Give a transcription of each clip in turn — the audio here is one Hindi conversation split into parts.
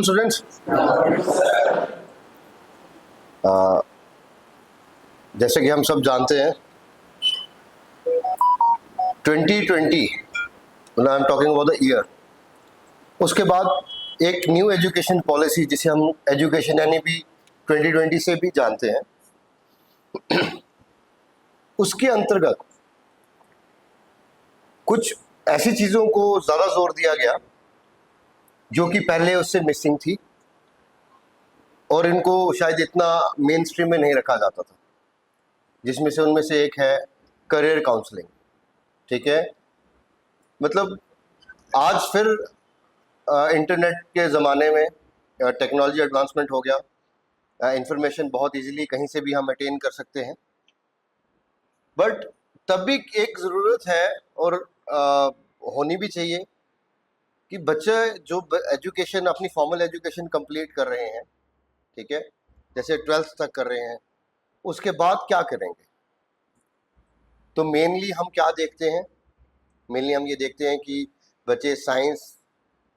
स्टूडेंट्स, जैसे कि हम सब जानते हैं 2020 I am talking about the year, उसके बाद एक न्यू एजुकेशन पॉलिसी जिसे हम एजुकेशन एनईपी 2020 से भी जानते हैं, उसके अंतर्गत कुछ ऐसी चीज़ों को ज़्यादा जोर दिया गया जो कि पहले उससे मिसिंग थी और इनको शायद इतना मेन स्ट्रीम में नहीं रखा जाता था, जिसमें से उनमें से एक है करियर काउंसलिंग। ठीक है, मतलब आज फिर इंटरनेट के ज़माने में टेक्नोलॉजी एडवांसमेंट हो गया, इंफॉर्मेशन बहुत इजीली कहीं से भी हम अटेन कर सकते हैं, बट तब भी एक ज़रूरत है और होनी भी चाहिए कि बच्चे जो एजुकेशन अपनी फॉर्मल एजुकेशन कंप्लीट कर रहे हैं, ठीक है, जैसे 12th तक कर रहे हैं, उसके बाद क्या करेंगे। तो मेनली हम क्या देखते हैं, मेनली हम ये देखते हैं कि बच्चे साइंस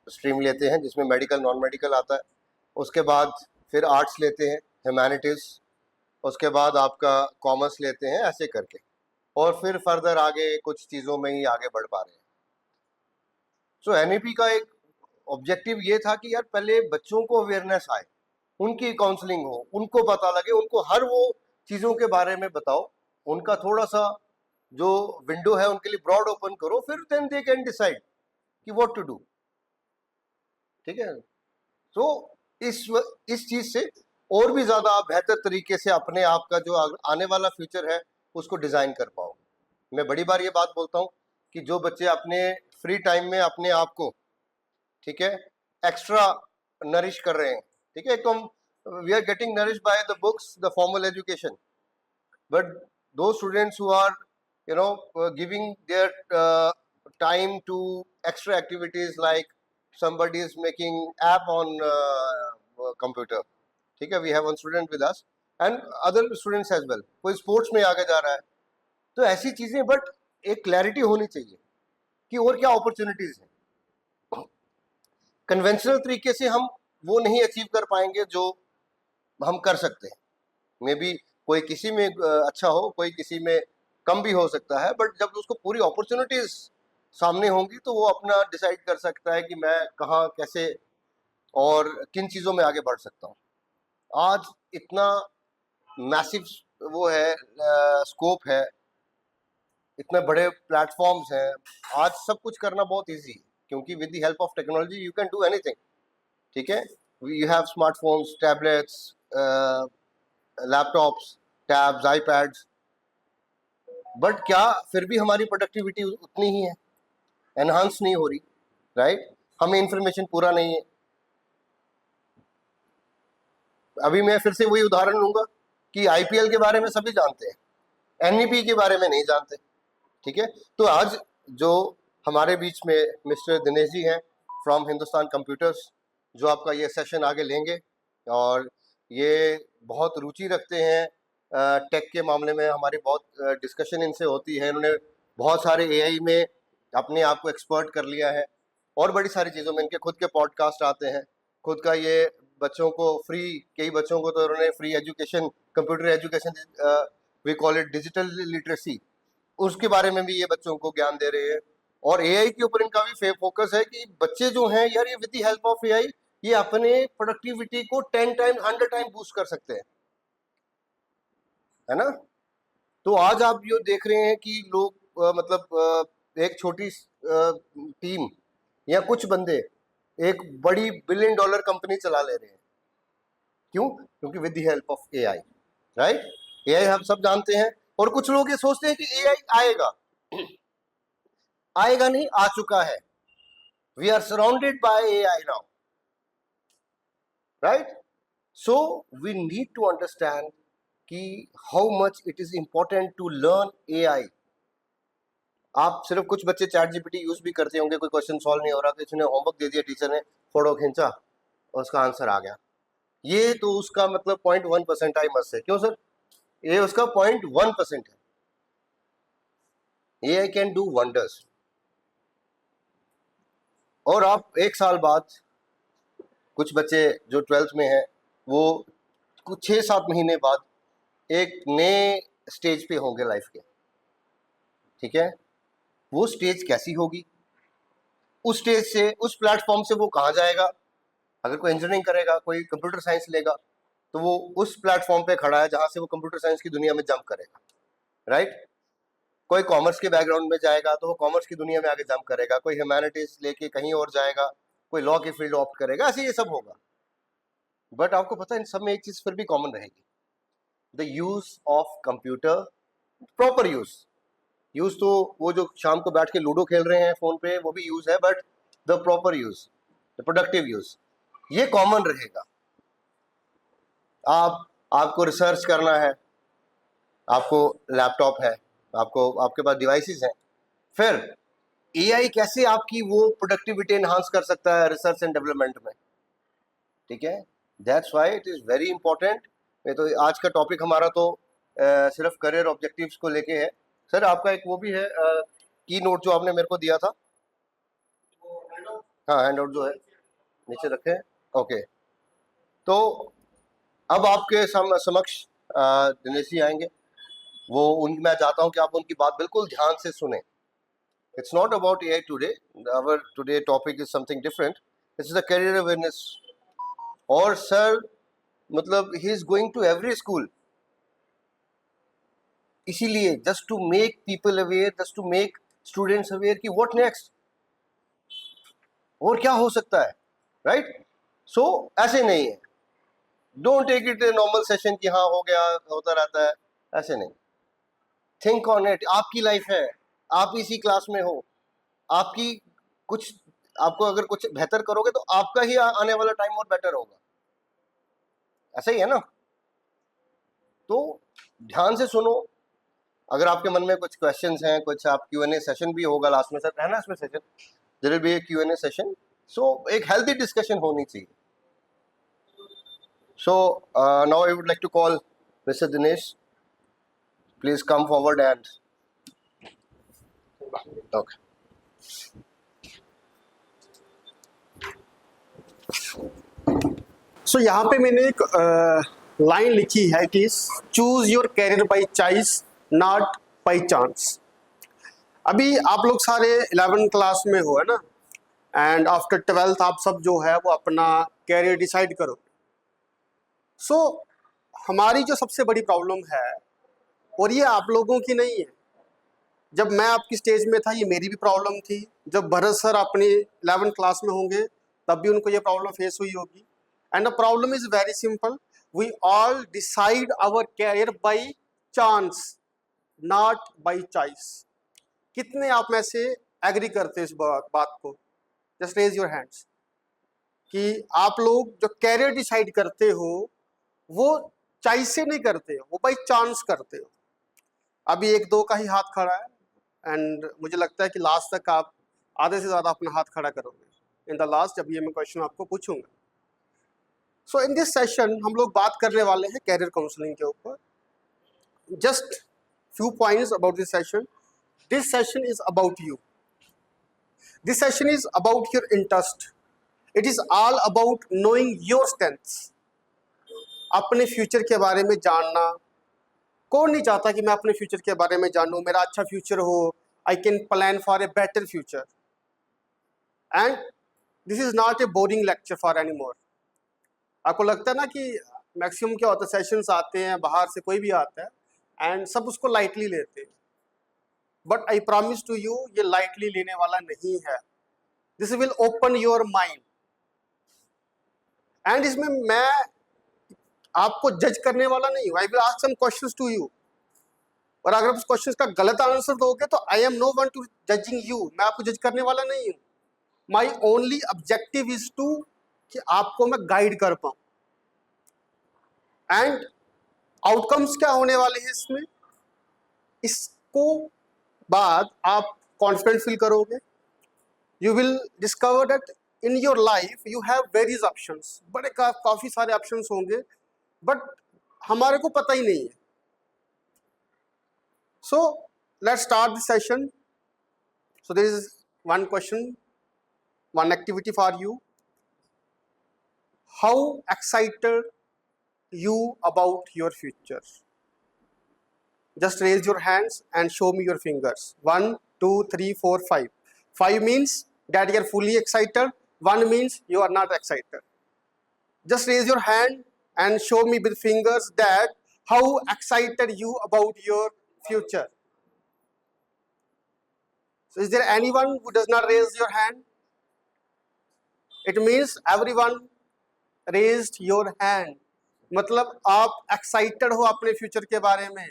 स्ट्रीम लेते हैं जिसमें मेडिकल नॉन मेडिकल आता है, उसके बाद फिर आर्ट्स लेते हैं, ह्यूमैनिटीज़, उसके बाद आपका कॉमर्स लेते हैं, ऐसे करके, और फिर फर्दर आगे कुछ चीज़ों में ही आगे बढ़ पा रहे हैं। सो एनईपी का एक ऑब्जेक्टिव ये था कि यार पहले बच्चों को अवेयरनेस आए, उनकी काउंसलिंग हो, उनको पता लगे, उनको हर वो चीज़ों के बारे में बताओ, उनका थोड़ा सा जो विंडो है उनके लिए ब्रॉड ओपन करो, फिर देन दे कैन डिसाइड कि व्हाट टू डू। ठीक है, तो इस चीज से और भी ज्यादा आप बेहतर तरीके से अपने आप का जो आने वाला फ्यूचर है उसको डिजाइन कर पाओ। मैं बड़ी बार ये बात बोलता हूँ कि जो बच्चे अपने फ्री टाइम में अपने आप को, ठीक है, एक्स्ट्रा नरिश कर रहे हैं, ठीक है, तो हम we are getting nourish by the books, the formal education, but those students who are giving their time to extra activities like somebody is making app on computer, ठीक है, we have one student with us and other students as well, कोई स्पोर्ट्स में आगे जा रहा है, तो ऐसी चीजें, बट एक क्लैरिटी होनी चाहिए कि और क्या अपॉर्चुनिटीज हैं। कन्वेंशनल तरीके से हम वो नहीं अचीव कर पाएंगे जो हम कर सकते हैं, मे बी कोई किसी में अच्छा हो, कोई किसी में कम भी हो सकता है, बट जब उसको पूरी अपॉर्चुनिटीज सामने होंगी तो वो अपना डिसाइड कर सकता है कि मैं कहाँ, कैसे और किन चीज़ों में आगे बढ़ सकता हूँ। आज इतना मैसिव वो है, स्कोप है, इतने बड़े प्लेटफॉर्म्स हैं, आज सब कुछ करना बहुत इजी है क्योंकि with the help of technology you can do anything. ठीक है, we have smartphones, tablets, laptops, tabs, iPads, but क्या फिर भी हमारी प्रोडक्टिविटी उतनी ही है, एनहांस नहीं हो रही, राइट? हमें इंफॉर्मेशन पूरा नहीं है। अभी मैं फिर से वही उदाहरण लूंगा कि आईपीएल के बारे में सभी जानते हैं, एनईपी के बारे में नहीं जानते। ठीक है, तो आज जो हमारे बीच में मिस्टर दिनेश जी हैं फ्रॉम हिंदुस्तान कंप्यूटर्स, जो आपका ये सेशन आगे लेंगे और ये बहुत रुचि रखते हैं टेक के मामले में, हमारी बहुत डिस्कशन इनसे होती है, इन्होंने बहुत सारे एआई में अपने आप को एक्सपर्ट कर लिया है और बड़ी सारी चीज़ों में इनके खुद के पॉडकास्ट आते हैं, खुद का ये बच्चों को फ्री, कई बच्चों को तो उन्होंने free education, computer education, we call it digital literacy, उसके बारे में भी ये बच्चों को ज्ञान दे रहे हैं। और एआई के ऊपर इनका भी फोकस है कि बच्चे जो हैं यार, ये with the help of AI ये अपने प्रोडक्टिविटी को 10 टाइम 100 टाइम बूस्ट कर सकते हैं, है ना? तो आज आप जो देख रहे हैं कि लोग एक छोटी टीम या कुछ बंदे एक बड़ी बिलियन डॉलर कंपनी चला ले रहे हैं, क्यों? क्योंकि with the help of AI, right? AI हम सब जानते हैं और कुछ लोग ये सोचते हैं कि एआई आएगा, आएगा नहीं, आ चुका है। We are surrounded by AI now, right? So we need to understand कि how much it is important to learn AI. आप सिर्फ, कुछ बच्चे चैट जीपीटी यूज भी करते होंगे, कोई क्वेश्चन सॉल्व नहीं हो रहा तो इसने होमवर्क दे दिया टीचर ने, फोटो खींचा और उसका आंसर आ गया, ये तो उसका मतलब 0.1% आई मस है, क्यों सर? ये उसका 0.1% है। AI can do wonders. और आप एक साल बाद कुछ बच्चे जो 12th में हैं वो कुछ 6-7 महीने बाद एक नए स्टेज पे होंगे लाइफ के, ठीक है। वो स्टेज कैसी होगी, उस स्टेज से, उस प्लेटफॉर्म से वो कहाँ जाएगा। अगर कोई इंजीनियरिंग करेगा, कोई कंप्यूटर साइंस लेगा, तो वो उस प्लेटफॉर्म पे खड़ा है जहां से वो कंप्यूटर साइंस की दुनिया में जंप करेगा, राइट। कोई कॉमर्स के बैकग्राउंड में जाएगा तो वो कॉमर्स की दुनिया में आगे जंप करेगा, कोई ह्यूमैनिटीज लेके कहीं और जाएगा, कोई लॉ की फील्ड ऑप्ट करेगा, ऐसे ये सब होगा। बट आपको पता है इन सब में एक चीज फिर भी कॉमन रहेगी, the use of computer, proper use. Use तो वो जो शाम को बैठ के लूडो खेल रहे हैं फोन पे वो भी यूज है, but the proper use, the productive use, ये कॉमन रहेगा। आपको रिसर्च करना है, आपको लैपटॉप है, आपको आपके पास डिवाइसेस हैं, फिर एआई कैसे आपकी वो प्रोडक्टिविटी एनहांस कर सकता है रिसर्च एंड डेवलपमेंट में, ठीक है। That's why it is very important. ये तो आज का टॉपिक हमारा तो सिर्फ करियर ऑब्जेक्टिव्स को लेके है। सर आपका एक वो भी है की नोट जो आपने मेरे को दिया था, हाँ हैंड आउट जो है नीचे रखे, ओके। तो अब आपके समक्ष दिनेश जी आएंगे, वो मैं चाहता हूं कि आप उनकी बात बिल्कुल ध्यान से सुने। It's not about AI today. Our today topic is something different. This is a career awareness. और सर मतलब he is going to every school. इसीलिए just to make people aware, just to make students aware कि what next, और क्या हो सकता है, right? So ऐसे नहीं है. Don't take it a normal session कि हाँ हो गया होता रहता है, ऐसे नहीं. Think on it. आपकी लाइफ है, आप इसी क्लास में हो, आपकी कुछ, आपको अगर कुछ बेहतर करोगे तो आपका ही आने वाला टाइम और बेटर होगा, ऐसा ही है ना। तो ध्यान से सुनो। अगर आपके मन में कुछ क्वेश्चंस हैं, कुछ आप Q&A सेशन भी होगा लास्ट में, सर रहना इसमें session, there will be a Q&A session, so एक हेल्दी डिस्कशन होनी चाहिए। So now I would like to call mister Dinesh, please come forward and okay. So यहाँ पे मैंने एक लाइन लिखी है कि choose your career by choice not by chance. अभी आप लोग सारे 11th क्लास में हो, है ना, एंड आफ्टर 12th आप सब जो है वो अपना कैरियर डिसाइड करो। सो हमारी जो सबसे बड़ी प्रॉब्लम है, और ये आप लोगों की नहीं है, जब मैं आपकी स्टेज में था ये मेरी भी प्रॉब्लम थी, जब भरत सर अपनी 11th क्लास में होंगे तब भी उनको ये प्रॉब्लम फेस हुई होगी। And the problem is very simple, we all decide our career by chance not by choice. कितने आप में से एग्री करते हैं इस बात को? जस्ट रेज योर हैंड्स कि आप लोग जो कैरियर डिसाइड करते हो वो चॉइस से नहीं करते हो, वो बाय चांस करते हो। अभी एक दो का ही हाथ खड़ा है, एंड मुझे लगता है कि लास्ट तक आप आधे से ज़्यादा अपना हाथ खड़ा करोगे इन द लास्ट, जब ये मैं क्वेश्चन आपको पूछूंगा। सो इन दिस सेशन हम लोग बात करने वाले हैं कैरियर काउंसलिंग के ऊपर। Just few points about this session. This session is about you, this session is about your interest, it is all about knowing your strengths. अपने फ्यूचर के बारे में जानना। कौन नहीं चाहता कि मैं अपने फ्यूचर के बारे में जानूं, मेरा अच्छा फ्यूचर हो, I can plan for a better future. And this is not A boring lecture for any more. आपको लगता है ना कि मैक्सिमम क्या होता है, सेशंस आते हैं बाहर से, कोई भी आता है एंड सब उसको लाइटली लेते हैं, but I promise to you ये लाइटली लेने वाला नहीं है। This will open your mind, and इसमें मैं आपको जज करने वाला नहीं हूं। I will ask some questions to you, और अगर आप उस क्वेश्चन का गलत आंसर दोगे तो I am no one to judging you, मैं आपको जज करने वाला नहीं हूं। My only objective is to कि आपको मैं गाइड कर पाऊं। एंड आउटकम्स क्या होने वाले हैं इसमें, इसको बाद आप कॉन्फिडेंट फील करोगे। You will discover that in your life you have various options, बड़े काफी सारे ऑप्शंस होंगे, बट हमारे को पता ही नहीं है। So let's start the session. So there is one question, one activity for you. How excited you about your future? Just raise your hands and show me your fingers. 1 2 3 4 5. 5 means that you are fully excited. 1 means you are not excited. Just raise your hand and show me with fingers that how excited you about your future. So is there anyone who does not raise your hand? It means everyone raised your hand. मतलब आप एक्साइटेड हो अपने फ्यूचर के बारे में.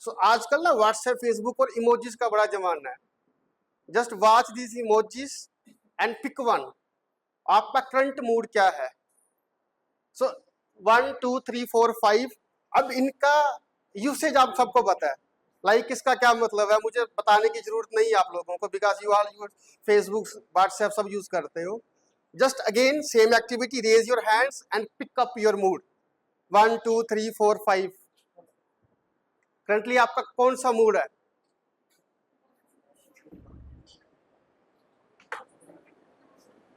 सो आजकल ना व्हाट्सएप, फेसबुक और इमोजीज का बड़ा जमाना है. Just watch this emojis and pick one. आपका करंट मूड क्या है? सो 1 2 3 4 5. अब इनका यूसेज आप सबको पता है. लाइक इसका क्या मतलब है मुझे बताने की जरूरत नहीं है आप लोगों को, because you are your Facebook, WhatsApp सब यूज करते हो. Just again same activity, raise your hands and pick up your mood. 1 2 3 4 5. Currently आपका कौन सा मूड है?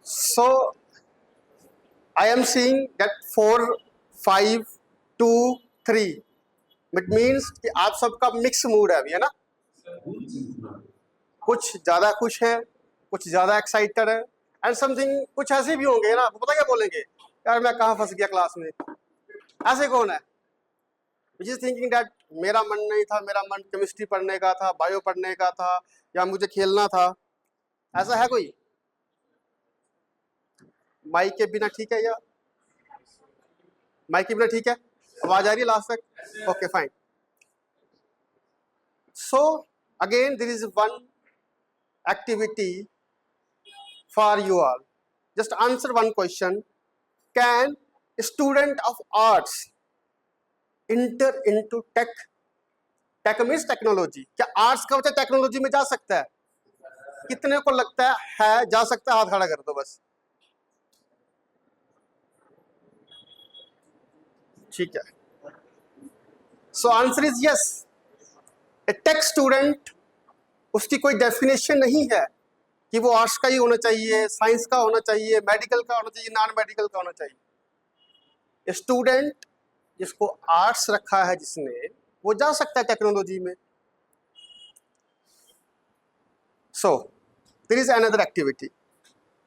So I am seeing that 4 5 2 3. It means कि आप सबका मिक्स मूड है अभी, है ना? कुछ ज्यादा खुश है, कुछ ज्यादा एक्साइटेड है, एंड समथिंग कुछ ऐसे भी होंगे ना, पता क्या बोलेंगे, यार मैं कहाँ फंस गया क्लास में. ऐसे कौन है? विच इज थिंकिंग दैट मेरा मन नहीं था, मेरा मन केमिस्ट्री पढ़ने का था, बायो पढ़ने का था, या मुझे खेलना था. ऐसा है कोई? माइक के बिना ठीक है? या माइक के बिना ठीक है? आवाज आ रही है लास्ट तक? Okay fine. So again there is one activity for you all. Just answer one question. Can a student of arts enter into tech? Tech means technology. क्या आर्ट्स का बच्चा टेक्नोलॉजी में जा सकता है? कितने को लगता है जा सकता है? हाथ खड़ा कर दो बस. ठीक है. So answer is yes. A tech student, उसकी कोई डेफिनेशन नहीं है कि वो आर्ट्स का ही होना चाहिए, साइंस का होना चाहिए, मेडिकल का होना चाहिए, नॉन मेडिकल का होना चाहिए. स्टूडेंट जिसको आर्ट्स रखा है जिसने, वो जा सकता है टेक्नोलॉजी में. So there is another activity.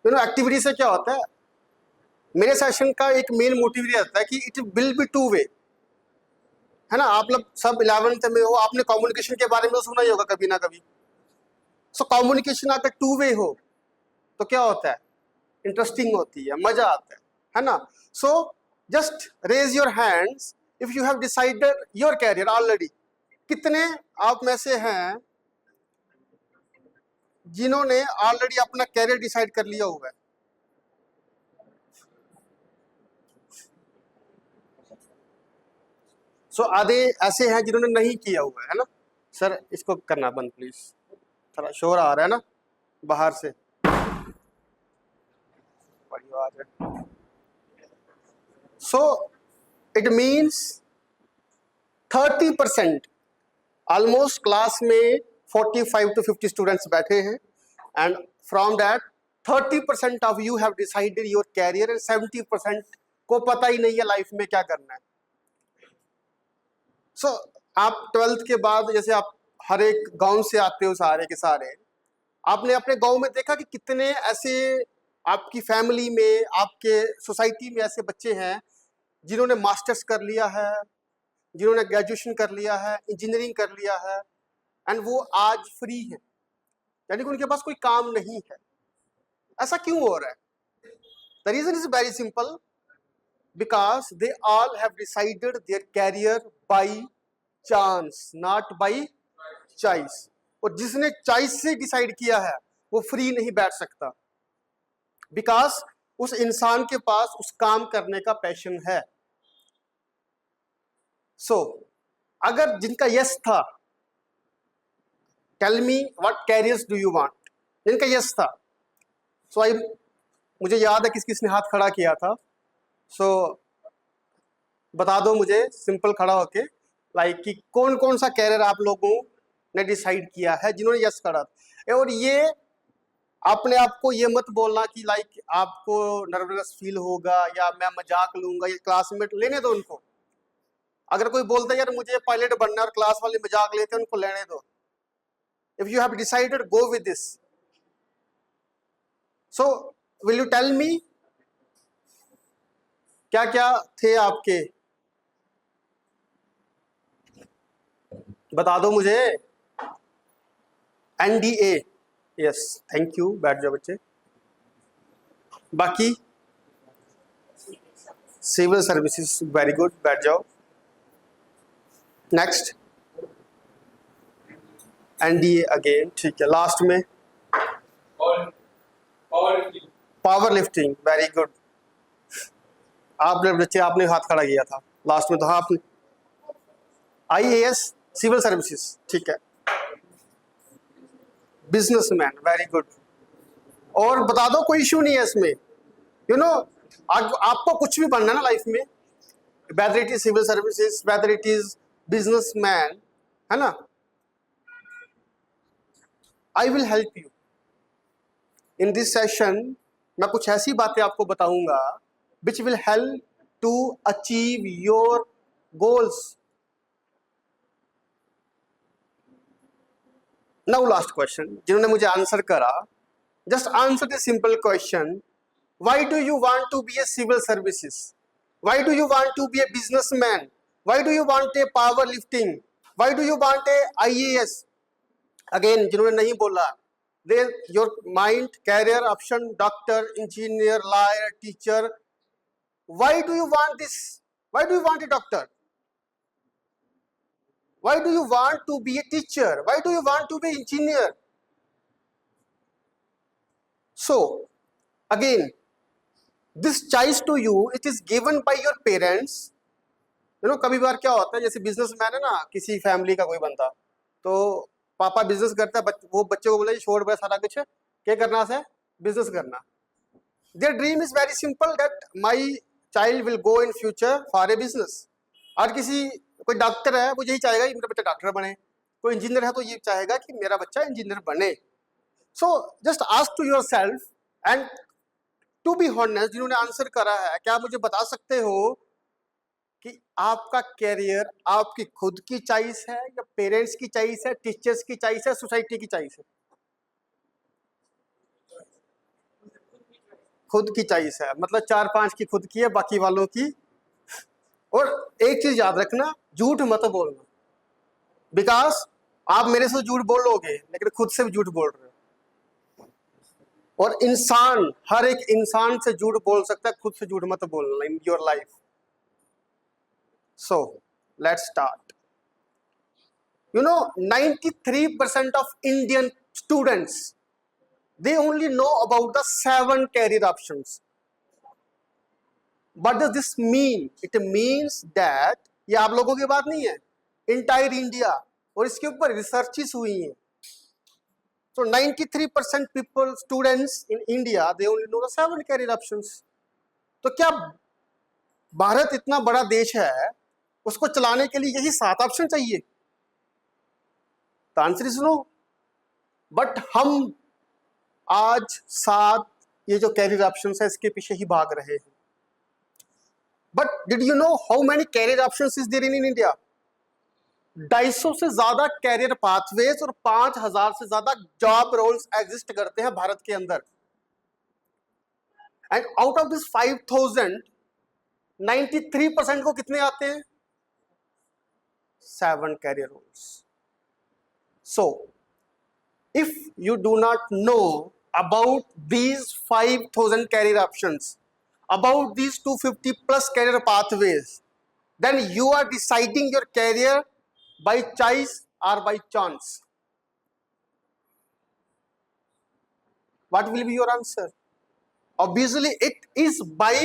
Activity से क्या होता है? मेरे सेशन का एक मेन मोटिव ये रहता है कि it will be two way, है ना? आप लोग सब 11th में हो, आपने कम्युनिकेशन के बारे में तो सुना ही होगा कभी ना कभी. सो कम्युनिकेशन अगर टू वे हो तो क्या होता है? इंटरेस्टिंग होती है, मजा आता है ना? So just raise your hands if you have decided your career already. कितने आप में से हैं जिन्होंने ऑलरेडी अपना कैरियर डिसाइड कर लिया हुआ है? सो आधे ऐसे हैं जिन्होंने नहीं किया हुआ है ना? सर इसको करना बंद प्लीज, थोड़ा शोर आ रहा है ना बाहर से, बड़ी आवाज है. So it means 30%, almost class में 45 to 50 स्टूडेंट्स बैठे हैं, and from that 30% of you have decided your career, and 70% को पता ही नहीं है लाइफ में क्या करना है. सो आप 12th के बाद जैसे आप हर एक गांव से आते हो, सारे के सारे आपने अपने गांव में देखा कि कितने ऐसे आपकी फैमिली में, आपके सोसाइटी में ऐसे बच्चे हैं जिन्होंने मास्टर्स कर लिया है, जिन्होंने ग्रेजुएशन कर लिया है, इंजीनियरिंग कर लिया है, एंड वो आज फ्री हैं, यानी कि उनके पास कोई काम नहीं है. ऐसा क्यों हो रहा है? The reason is very simple, because they all have decided their career by chance, not by choice. और जिसने चॉइस से डिसाइड किया है वो फ्री नहीं बैठ सकता, बिकॉज उस इंसान के पास उस काम करने का पैशन है. सो अगर जिनका यस था, tell me what careers do you want, जिनका यस था. सो आई, मुझे याद है किस किसने हाथ खड़ा किया था. सो बता दो मुझे सिंपल खड़ा होके, लाइक कि कौन कौन सा कैरियर आप लोगों ने डिसाइड किया है जिन्होंने यस करा. और ये अपने आप को ये मत बोलना कि लाइक आपको नर्वस फील होगा या मैं मजाक लूंगा, ये क्लासमेट लेने दो उनको। अगर कोई बोलता है यार मुझे पायलट बनना है और क्लास वाले मजाक लेते हैं, उनको लेने दो। If you have decided, go with this. So will you tell me क्या क्या थे आपके, बता दो मुझे। एनडीए, यस, थैंक यू, बैठ जाओ बच्चे। बाकी सिविल सर्विसेज, वेरी गुड, बैठ जाओ। नेक्स्ट एनडीए अगेन, ठीक है। लास्ट में पावर लिफ्टिंग, वेरी गुड। आपने बच्चे आपने हाथ खड़ा किया था लास्ट में, तो हाँ आपने। आईएएस, सिविल सर्विसेज, ठीक है। Businessman, very good. और बता दो, कोई इश्यू नहीं है इसमें। यू नो आपको कुछ भी बनना है ना लाइफ में, whether it is civil services, whether it is businessman, है ना, I will help you in this session. मैं कुछ ऐसी बातें आपको बताऊंगा which will help to achieve your goals. Now last question, जिन्होंने मुझे आंसर करा, just answer the simple question, why do you want to be a civil services, why do you want to be a businessman, why do you want a power lifting, why do you want a IAS. Again जिन्होंने नहीं बोला, they your mind career option, doctor, engineer, lawyer, teacher. Why do you want this, why do you want a doctor, why do you want to be a teacher, why do you want to be engineer? So again, this choice to you, it is given by your parents. You know, कभी बार क्या होता है, जैसे बिजनेसमैन है ना, किसी फैमिली का कोई बंदा, तो पापा बिजनेस करता है, वो बच्चे को बोले छोड़ बे सारा कुछ, क्या करना है, बिजनेस करना। Their dream is very simple, that my child will go in future for a business. और किसी कोई डॉक्टर है, वो यही चाहेगा कि मेरा बच्चा डॉक्टर बने, कोई इंजीनियर है तो ये चाहेगा कि मेरा बच्चा इंजीनियर बने। So just ask to your self and to be honest, जिन्होंने आंसर करा है, क्या मुझे बता सकते हो कि आपका कैरियर आपकी खुद की चॉइस है या पेरेंट्स की चॉइस है, टीचर्स की चॉइस है, सोसाइटी की चॉइस है? खुद की चॉइस है, मतलब 4-5 की खुद की है, बाकी वालों की। और एक चीज याद रखना, झूठ मत बोलना, बिकॉज आप मेरे से झूठ बोलोगे लेकिन खुद से भी झूठ बोल रहे हो। और इंसान, हर एक इंसान से झूठ बोल सकता है, खुद से झूठ मत बोलना इन your life. So let's start. You know 93% of Indian students, they only know about the 7 career options. What does this mean? It means that, ये आप लोगों की बात नहीं है, entire India, और इसके ऊपर रिसर्चेस हुई हैं। So 93% people, students in India, they only know the 7 career options. तो क्या भारत इतना बड़ा देश है, उसको चलाने के लिए यही 7 ऑप्शन चाहिए? तो आंसर इज नो। बट हम आज 7 ये जो कैरियर ऑप्शंस है इसके पीछे ही भाग रहे हैं। But did you know how many career options is there in India? 250 से ज्यादा कैरियर पाथवेज और 5000 से ज्यादा जॉब रोल्स एग्जिस्ट करते हैं भारत के अंदर। एंड आउट ऑफ दिस 5000, 93% को कितने आते हैं? 7 career roles. So if you do not know about these 5000 career options, about these 250 plus career pathways, then you are deciding your career by choice or by chance. What will be your answer? Obviously it is by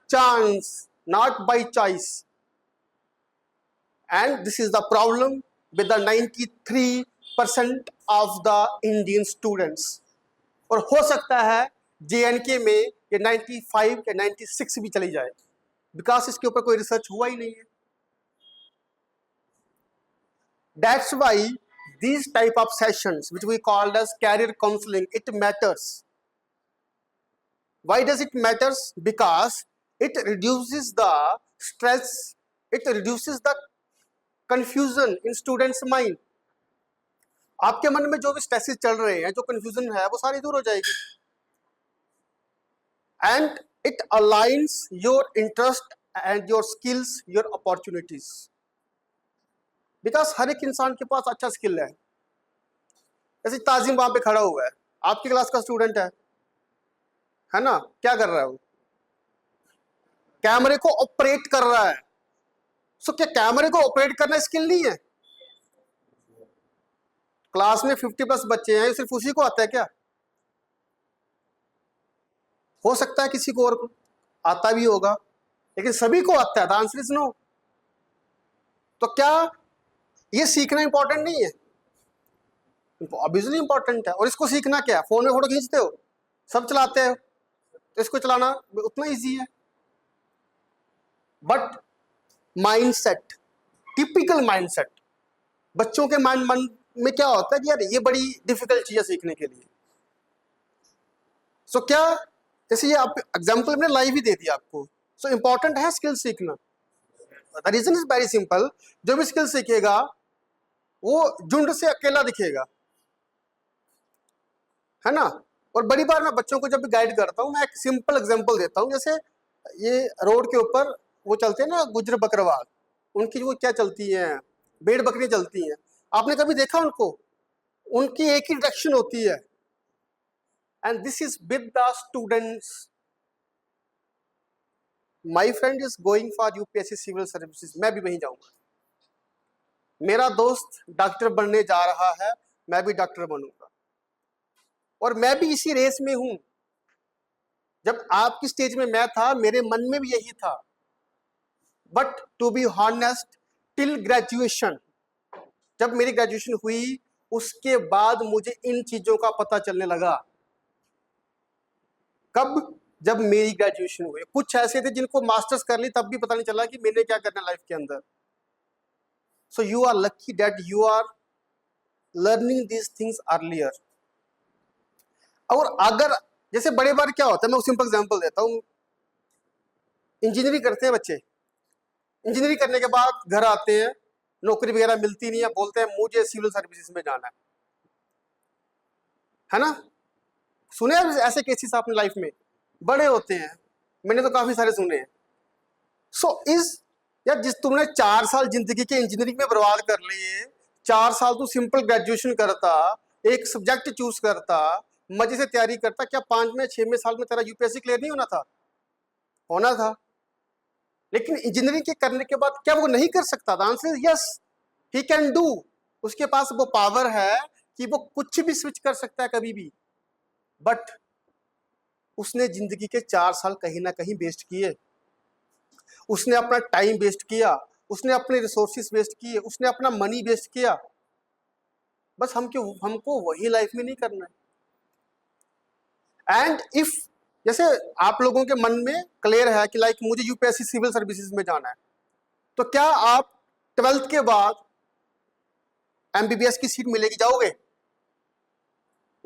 chance, not by choice. And this is the problem with the 93% of the Indian students. और हो सकता है JNK में ये 95 या 96 भी चली जाए, बिकॉज इसके ऊपर कोई रिसर्च हुआ ही नहीं है। That's why these type of sessions which we called as career counseling, it matters. Why does it matters? Because it reduces the stress, it reduces the confusion in students mind. आपके मन में जो भी स्ट्रेसेस चल रहे हैं, जो कंफ्यूजन है, वो सारी दूर हो जाएगी. And it aligns your interest and your skills, your opportunities. Because हर एक इंसान के पास अच्छा स्किल जैसे ताजिम वहां पे खड़ा हुआ है, आपकी क्लास का स्टूडेंट है ना, क्या कर रहा है वो? कैमरे को ऑपरेट कर रहा है. सो क्या कैमरे को ऑपरेट करना स्किल नहीं है? क्लास में 50+ बच्चे हैं, सिर्फ उसी को आता है क्या? हो सकता है किसी को और को आता भी होगा, लेकिन सभी को आता है. The answer is no. तो क्या ये सीखना इंपॉर्टेंट नहीं है? ऑब्वियसली इंपॉर्टेंट है. और इसको सीखना क्या है? फोन में फोटो खींचते हो, सब चलाते हो, तो इसको चलाना उतना इजी है. बट माइंडसेट, टिपिकल माइंडसेट, बच्चों के मन में क्या होता है कि यार ये बड़ी डिफिकल्ट चीज है सीखने के लिए. सो क्या, जैसे ये आप एग्जाम्पल मैंने लाइव ही दे दिया आपको. सो इंपॉर्टेंट है स्किल सीखना. The reason is very simple. जो भी स्किल सीखेगा वो झुंड से अकेला दिखेगा, है ना. और बड़ी बार मैं बच्चों को जब भी गाइड करता हूँ, मैं एक सिंपल एग्जांपल देता हूँ. जैसे ये रोड के ऊपर वो चलते हैं ना गुजर बकरवाल, उनकी वो क्या चलती हैं, भेड़ बकरियां चलती हैं. आपने कभी देखा उनको? उनकी एक ही डायरेक्शन होती है. And this is with the students. My friend is going for UPSC civil services, मैं भी वहीं जाऊंगा. मेरा दोस्त डॉक्टर बनने जा रहा है, मैं भी डॉक्टर बनूंगा. और मैं भी इसी रेस में हूं. जब आपकी स्टेज में मैं था, मेरे मन में भी यही था. But to be honest, till graduation, जब मेरी ग्रेजुएशन हुई उसके बाद मुझे इन चीजों का पता चलने लगा. कब? जब मेरी ग्रेजुएशन हुई. कुछ ऐसे थे जिनको मास्टर्स कर ली, तब भी पता नहीं चला कि मैंने क्या करना लाइफ के अंदर. So you are lucky that you are learning these things earlier. और अगर जैसे बड़े बार क्या होता है, मैं सिंपल एग्जांपल देता हूँ. इंजीनियरिंग करते हैं बच्चे, इंजीनियरिंग करने के बाद घर आते हैं, नौकरी वगैरह मिलती नहीं है, बोलते हैं मुझे सिविल सर्विसेज में जाना है ना. सुने हैं ऐसे केसेस आपने लाइफ में? बड़े होते हैं, मैंने तो काफी सारे सुने हैं. सो यार जिस तुमने 4 साल जिंदगी के इंजीनियरिंग में बर्बाद कर लिए, 4 साल तू सिंपल ग्रेजुएशन करता, एक सब्जेक्ट चूज करता, मजे से तैयारी करता, क्या 5 में 6 में साल में तेरा यूपीएससी क्लियर नहीं होना था? होना था. लेकिन इंजीनियरिंग के करने के बाद क्या वो नहीं कर सकता? The answer is yes, he can do. उसके पास वो पावर है कि वो कुछ भी स्विच कर सकता है कभी भी. बट उसने जिंदगी के 4 साल कहीं ना कहीं वेस्ट किए. उसने अपना टाइम वेस्ट किया, उसने अपने रिसोर्सेस वेस्ट किए, उसने अपना मनी वेस्ट किया. बस हमको वही लाइफ में नहीं करना है. एंड इफ जैसे आप लोगों के मन में क्लियर है कि लाइक मुझे यूपीएससी सिविल सर्विसेज में जाना है, तो क्या आप 12th के बाद एमबीबीएस की सीट मिलेगी, जाओगे?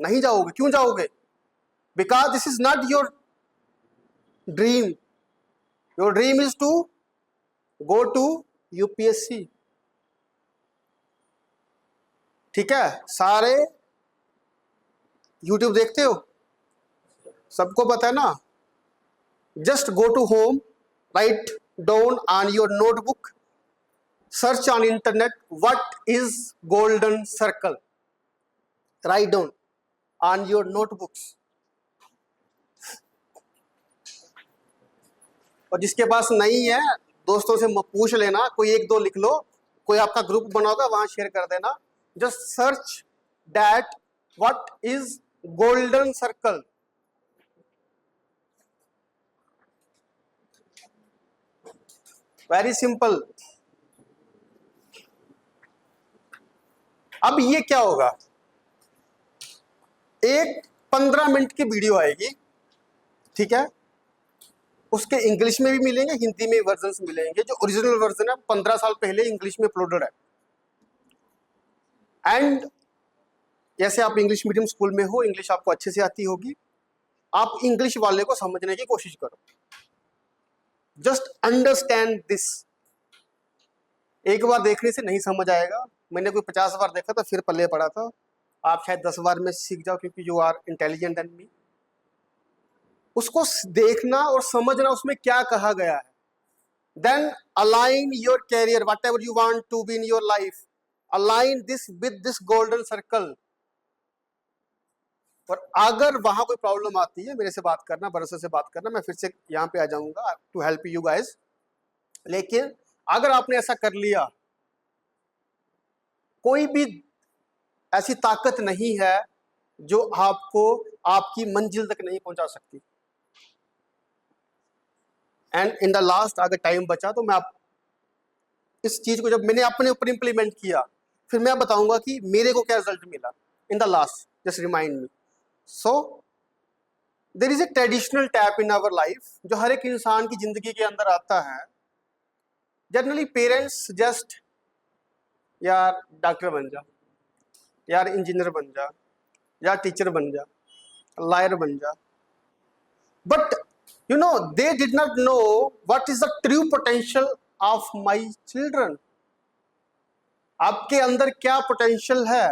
नहीं जाओगे. क्यों जाओगे? Because this is not your dream. Your dream is to go to UPSC. ठीक है, सारे यूट्यूब देखते हो, सबको पता है ना. Just go to home, write down on your notebook, search on internet what is golden circle, write down on your notebooks. और जिसके पास नहीं है, दोस्तों से पूछ लेना, कोई 1-2 लिख लो, कोई आपका ग्रुप बना होगा वहां शेयर कर देना. Just search that what is golden circle. Very simple. अब ये क्या होगा, एक 15 मिनट की वीडियो आएगी, ठीक है. उसके इंग्लिश में भी मिलेंगे, हिंदी में वर्जन्स मिलेंगे. जो ओरिजिनल वर्जन है 15 साल पहले इंग्लिश में अपलोडेड है. एंड जैसे आप इंग्लिश मीडियम स्कूल में हो, इंग्लिश आपको अच्छे से आती होगी, आप इंग्लिश वाले को समझने की कोशिश करो। Just understand this. एक बार देखने से नहीं समझ आएगा, मैंने कोई 50 बार देखा था फिर पल्ले पड़ा था। आप शायद 10 बार में सीख जाओ, क्योंकि you are intelligent and me. उसको देखना और समझना उसमें क्या कहा गया है। Then align your career, whatever you want to be in your life, align this with this golden circle. और अगर वहां कोई प्रॉब्लम आती है, मेरे से बात करना, भरोसे से बात करना, मैं फिर से यहाँ पे आ जाऊंगा टू हेल्प यू गाइस। लेकिन अगर आपने ऐसा कर लिया, कोई भी ऐसी ताकत नहीं है जो आपको आपकी मंजिल तक नहीं पहुंचा सकती। एंड इन द लास्ट, अगर टाइम बचा तो मैं आप इस चीज को जब मैंने अपने ऊपर इंप्लीमेंट किया, फिर मैं बताऊंगा कि मेरे को क्या रिजल्ट मिला in the last. Just remind me. So there is a traditional tap in our life, जो हर एक इंसान की जिंदगी के अंदर आता है। जनरली पेरेंट्स सजेस्ट, यार डॉक्टर बन जा, यार इंजीनियर बन जा, या टीचर बन जा, लॉयर बन जा। But you know, they did not know what is the true potential of my children. आपके अंदर क्या पोटेंशियल है।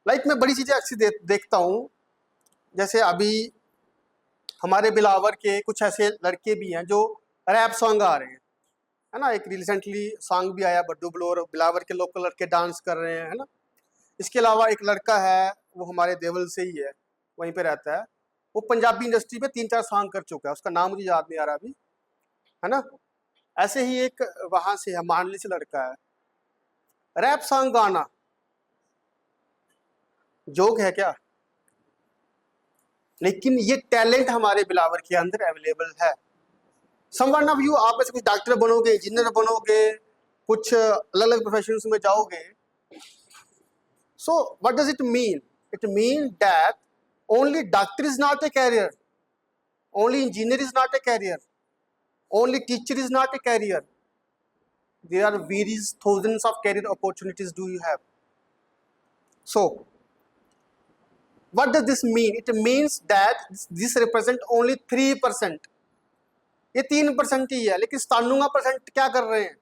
लाइक मैं बड़ी चीजें अक्सर देखता हूँ, जैसे अभी हमारे बिलावर के कुछ ऐसे लड़के भी हैं जो रैप सॉन्ग आ रहे हैं, है ना। एक रिसेंटली सॉन्ग भी आया बड्डू ब्लो, और बिलावर के लोकल लड़के डांस कर रहे हैं, है ना। इसके अलावा एक लड़का है, वो हमारे देवल से ही है, वहीं पे रहता है, वो पंजाबी इंडस्ट्री में 3-4 सॉन्ग कर चुका है, उसका नाम मुझे याद नहीं आ रहा अभी, है ना। ऐसे ही एक वहां से है, मानली से लड़का है, रैप सॉन्ग गाना जोक है क्या? लेकिन ये टैलेंट हमारे बिलावर के अंदर अवेलेबल है। समवन ऑफ यू, आप में से कुछ डॉक्टर बनोगे, इंजीनियर बनोगे, कुछ अलग अलग प्रोफेशंस में जाओगे। So what does it mean? It mean that only doctor is not a career, only engineer is not a career, only teacher is not a career. There are various thousands of career opportunities do you have. So what does this mean? It means that this represent only 3%. ये 3% ही है, लेकिन 97% क्या कर रहे हैं?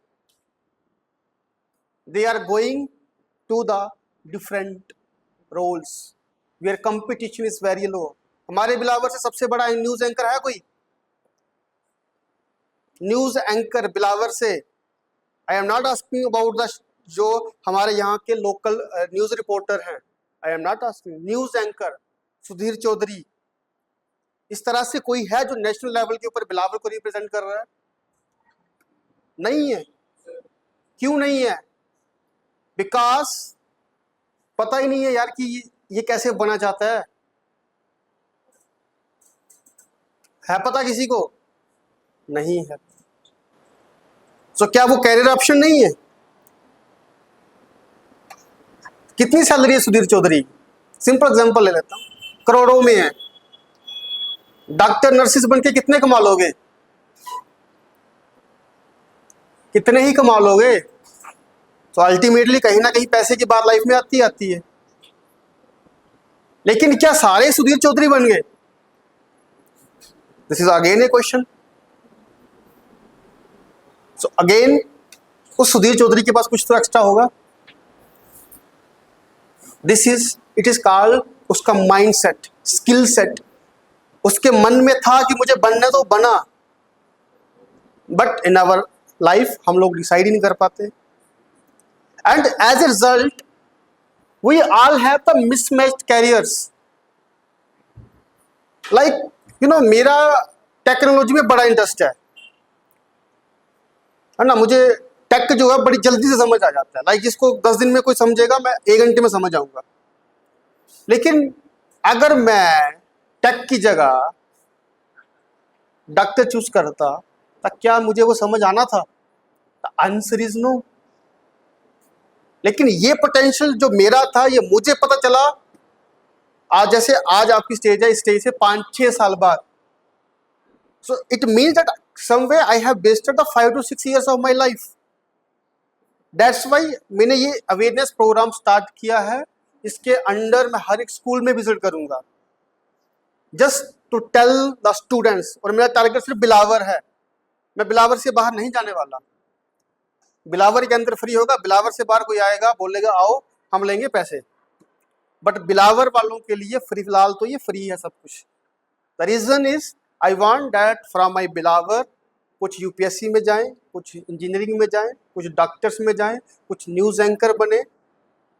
They are going to the different roles where competition is very low. हमारे बिलावर से सबसे बड़ा न्यूज एंकर है कोई? न्यूज एंकर बिलावर से, I am not asking about the जो हमारे यहाँ के लोकल न्यूज रिपोर्टर हैं, I am not asking, news anchor Sudhir Chaudhary, इस तरह से कोई है जो नेशनल लेवल के ऊपर बिलावर को रिप्रेजेंट कर रहा है? नहीं है। क्यों नहीं है? बिकॉज पता ही नहीं है यार कि ये कैसे बना जाता है पता किसी को? नहीं है। तो क्या वो कैरियर ऑप्शन नहीं है? कितनी सैलरी है सुधीर चौधरी? सिंपल एग्जांपल ले लेता हूं, करोड़ों में है। डॉक्टर नर्सिस बन के कितने कमा लोगे? कितने ही कमा लोगे। तो अल्टीमेटली कहीं ना कहीं पैसे की बात लाइफ में आती है। लेकिन क्या सारे सुधीर चौधरी बन गए? This is again A question. So again उस सुधीर चौधरी के पास कुछ तो एक्स्ट्रा होगा। इट इज कॉल्ड उसका माइंड सेट, स्किल सेट। उसके मन में था कि मुझे बनना, तो बना। बट इन आवर लाइफ हम लोग डिसाइड ही नहीं कर पाते, and as a result we all have the mismatched careers. Like you know, मेरा टेक्नोलॉजी में बड़ा इंटरेस्ट है ना। मुझे टेक जो है बड़ी जल्दी से समझ आ जाता है। लाइक जिसको 10 दिन में कोई समझेगा, मैं 1 घंटे में समझ आऊंगा। लेकिन अगर मैं टेक की जगह डॉक्टर चूज करता, तो क्या मुझे वो समझ आना था? Answer is no. लेकिन ये पोटेंशियल जो मेरा था, ये मुझे पता चला आज, जैसे आज आपकी स्टेज है, इस स्टेज से 5-6 साल बाद। So it means that somewhere I have wasted the 5 to 6 years of my life. That's why मैंने ये अवेयरनेस प्रोग्राम स्टार्ट किया है। इसके अंडर मैं हर एक स्कूल में विजिट करूंगा, just to tell the students. और मेरा टारगेट सिर्फ बिलावर है, मैं बिलावर से बाहर नहीं जाने वाला। बिलावर के अंदर फ्री होगा, बिलावर से बाहर कोई आएगा बोलेगा आओ हम लेंगे पैसे, बट बिलावर वालों के लिए फ्री, फिलहाल तो ये फ्री है सब कुछ। The reason is I want that from my Bilawar कुछ यूपीएससी में जाएं, कुछ इंजीनियरिंग में जाएं, कुछ डॉक्टर्स में जाएं, कुछ न्यूज एंकर बने,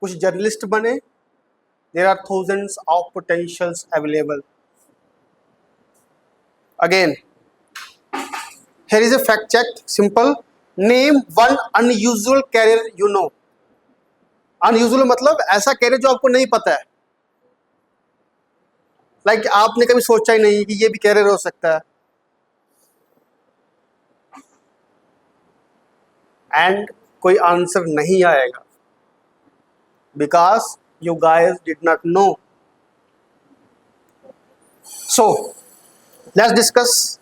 कुछ जर्नलिस्ट बने। There are thousands of potentials available. Again here is a fact check, simple. Name one unusual career you know. Unusual मतलब ऐसा कैरियर जो आपको नहीं पता है, लाइक आपने कभी सोचा ही नहीं कि ये भी कैरियर हो सकता है। एंड कोई आंसर नहीं आएगा, because you guys did not know. So let's discuss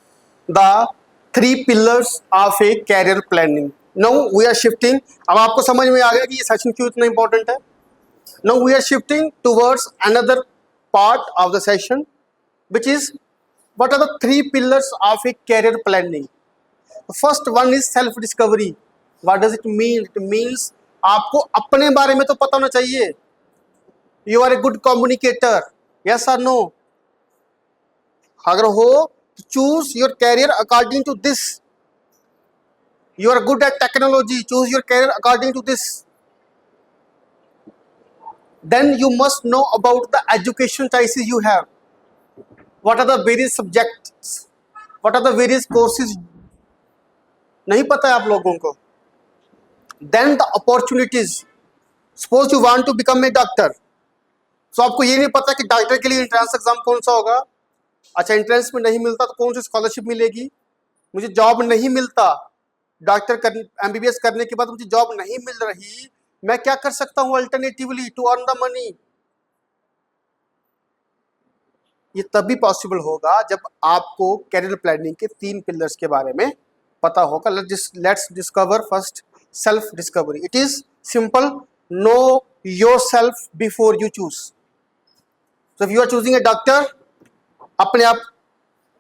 the 3 pillars of a career planning. Now we are shifting. अब आपको समझ में आ गया कि ये सेशन क्यों इतना इंपॉर्टेंट है। Now we are shifting towards another part of the session, which is what are the 3 pillars of a career planning. The first one is self discovery. What does it mean? It means आपको अपने बारे में तो पता होना चाहिए। You are a good communicator. Yes or no? अगर हो choose your career according to this. You are good at technology, choose your career according to this. Then you must know about the education choices you have. What are the various subjects? What are the various courses? नहीं पता है आप लोगों को। Then the opportunities. Suppose you want to become a doctor. So आपको ये नहीं पता कि डॉक्टर के लिए एंट्रेंस एग्जाम कौन सा होगा। अच्छा, एंट्रेंस में नहीं मिलता तो कौन सी स्कॉलरशिप मिलेगी। मुझे जॉब नहीं मिलता, डॉक्टर एमबीबीएस करने के बाद मुझे जॉब नहीं मिल रही, मैं क्या कर सकता हूँ alternatively to earn the money. ये तभी पॉसिबल होगा जब आपको कैरियर प्लानिंग के 3 पिलर्स के बारे में पता होगा। Let's discover first self discovery. It is simple, know your self before you choose. So if you are choosing a doctor, अपने आप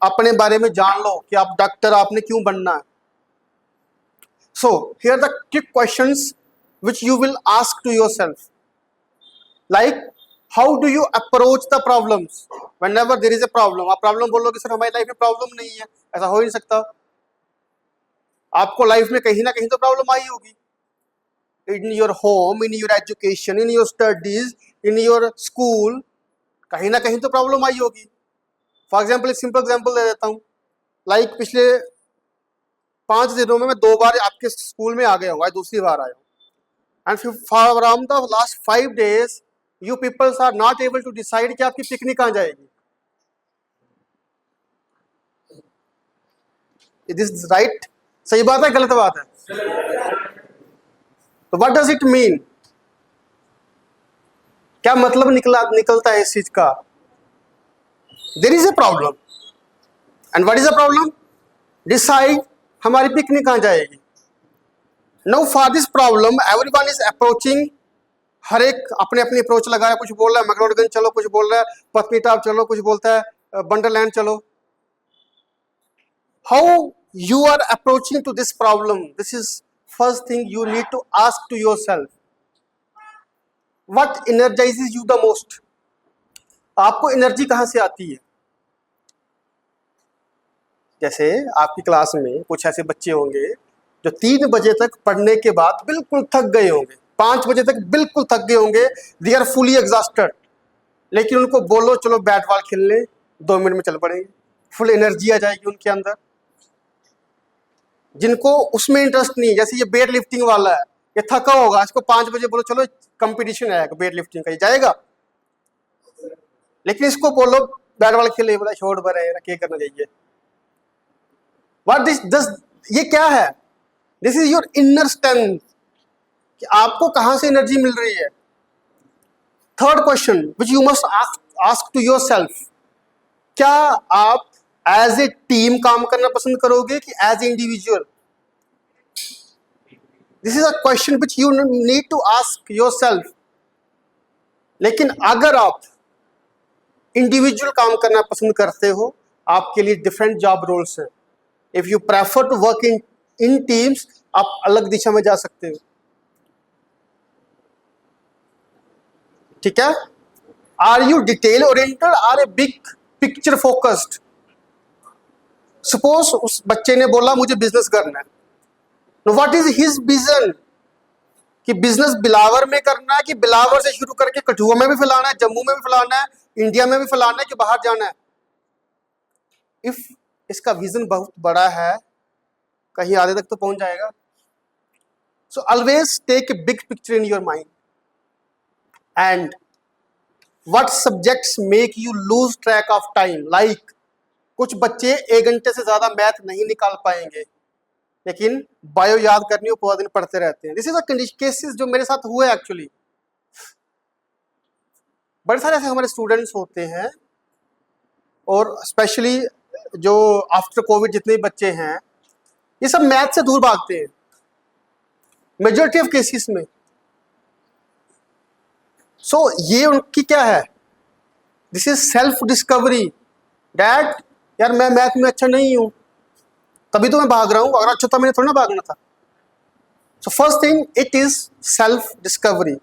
अपने बारे में जान लो कि आप डॉक्टर आपने क्यों बनना है। So here the quick questions which you will ask to yourself, like how do you approach the problems whenever there is a problem. आप प्रॉब्लम बोलोगे सर हमारी लाइफ में प्रॉब्लम नहीं है, ऐसा हो ही नहीं सकता। आपको लाइफ में कहीं ना कहीं तो प्रॉब्लम आई होगी, in your home, in your education, in your studies, in your school, कहीं ना कहीं तो प्रॉब्लम आई होगी। फॉर एग्जाम्पल एक सिंपल एग्जाम्पल दे देता हूँ, लाइक पिछले 5 दिनों में मैं 2 बार आपके स्कूल में आ गया हूँ, आज दूसरी बार आया हूँ। And for around the last 5 days you peoples are not able to decide कि आपकी पिकनिक कहाँ जाएगी। This right? सही बात है गलत बात है? तो व्हाट डज इट मीन? क्या मतलब निकलता है इस चीज का? There is a problem, and what is a problem? Decide हमारी पिकनिक कहाँ जाएगी। Now for this problem everyone is approaching, हर एक अपने अपनी अप्रोच लगा रहा है। कुछ बोल रहा है मैक्लोडगंज चलो, कुछ बोल रहा है पत्नीटॉप चलो, कुछ बोलता है वंडरलैंड चलो। How you are approaching to this problem, this is first thing you need to ask to yourself, what energizes you the most? आपको एनर्जी कहाँ से आती है? जैसे आपकी क्लास में कुछ ऐसे बच्चे होंगे जो 3 बजे तक पढ़ने के बाद बिल्कुल थक गए होंगे, 5 बजे तक बिल्कुल थक गए होंगे, दे आर फुली एग्जॉस्टेड, लेकिन उनको बोलो चलो बैट बॉल खेलने, 2 मिनट में चल पड़ेंगे, फुल एनर्जी आ जाएगी उनके अंदर। जिनको उसमें इंटरेस्ट नहीं है, जैसे ये वेट लिफ्टिंग वाला है, ये थका होगा, इसको 5 बजे बोलो चलो कंपटीशन आएगा वेट लिफ्टिंग का, ये जाएगा। लेकिन इसको बोलो बैट बॉल खेले, बोला छोड़ बरे क्या करना चाहिए। व्हाट दिस ये क्या है? This is your inner strength, कि आपको कहां से एनर्जी मिल रही है। Third question which you must ask to yourself, क्या आप एज ए टीम काम करना पसंद करोगे कि as a individual? This is a question which you need to ask your self. लेकिन अगर आप इंडिविजुअल काम करना पसंद करते हो, आपके लिए डिफरेंट जॉब रोल्स हैं। If you prefer to work in teams, आप अलग दिशा में जा सकते हो। ठीक है? Are you detail oriented, are a big picture focused? Suppose उस बच्चे ने बोला मुझे बिजनेस करना है, know what is his vision, कि बिजनेस बिलावर में करना है, कि बिलावर से शुरू करके कठुआ में भी फैलाना है, जम्मू में भी फैलाना है, इंडिया में भी फैलाना है, कि बाहर जाना है। इफ इसका विजन बहुत बड़ा है, कहीं आधे तक तो पहुंच जाएगा। So always take a big picture in your mind. And what subjects make you lose track of time, like कुछ बच्चे 1 घंटे से ज्यादा मैथ नहीं निकाल पाएंगे, लेकिन बायो याद करनी हो पूरा दिन पढ़ते रहते हैं। दिस इज अ केसेस जो मेरे साथ हुए एक्चुअली। बड़े सारे ऐसे हमारे स्टूडेंट्स होते हैं, और स्पेशली जो आफ्टर कोविड जितने भी बच्चे हैं, ये सब मैथ से दूर भागते हैं मेजॉरिटी ऑफ केसेस में। सो ये उनकी क्या है, this is self discovery, that यार मैं मैथ में अच्छा नहीं हूं, तभी तो मैं भाग रहा हूं, अगर अच्छा था मैंने थोड़ा ना भागना था। So first thing it is self discovery.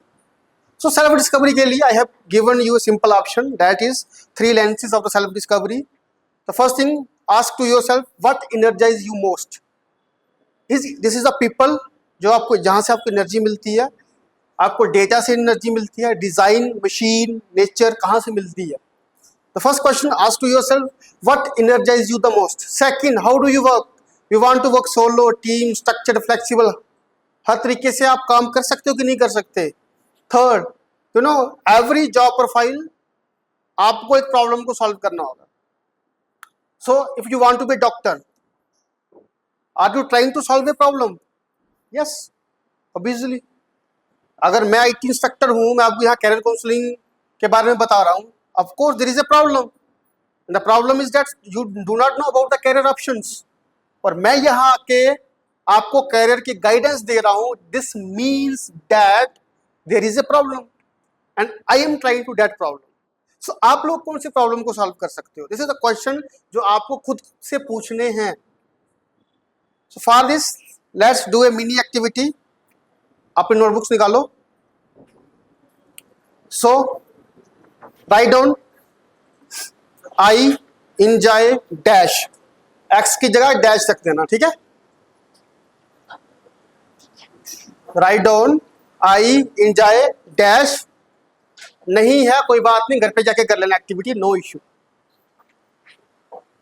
So self discovery के लिए I have given you a simple option, that is 3 lenses of the self discovery. The first thing, ask to yourself what energise you most. This is the people जो आपको, जहां से आपको एनर्जी मिलती है, आपको डेटा से एनर्जी मिलती है, डिजाइन, मशीन, नेचर कहां से मिलती है। The first question, ask to yourself what energise you the most. Second, how do you work, you want to work solo, team, structured, flexible, हर तरीके से आप काम कर सकते हो कि नहीं कर सकते। Third, you know every job profile, आपको एक प्रॉब्लम को सॉल्व करना होगा। So if you want to be doctor, are you trying to solve a problem? Yes, obviously. अगर मैं IT इंस्ट्रक्टर हूं, मैं आपको यहाँ कैरियर काउंसलिंग के बारे में बता रहा हूं, of course there is a problem. The problem is that you do not know about the career options, और मैं यहाँ आके आपको कैरियर की गाइडेंस दे रहा हूं। This means that there is a problem and I am trying to that problem. So आप लोग कौन सी प्रॉब्लम को सॉल्व कर सकते हो, दिस इज द क्वेश्चन जो आपको खुद से पूछने हैं। So for this let's do a mini activity. अपनी नोटबुक्स निकालो। So write down I enjoy dash, X की जगह डैश रख देना, ठीक है। Write down I enjoy dash, नहीं है कोई बात नहीं, घर पे जाके कर लेना एक्टिविटी, नो इश्यू।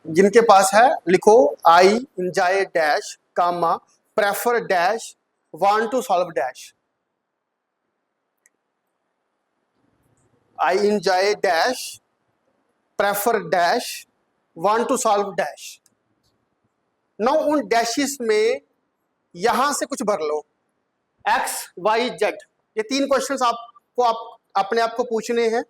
जिनके पास है लिखो I enjoy dash, comma, prefer dash, want to solve dash. I enjoy dash, prefer dash, want to solve dash. नो उन डैशेस में यहां से कुछ भर लो, एक्स वाई जेड, ये 3 क्वेश्चंस आपको अपने आप को पूछने हैं।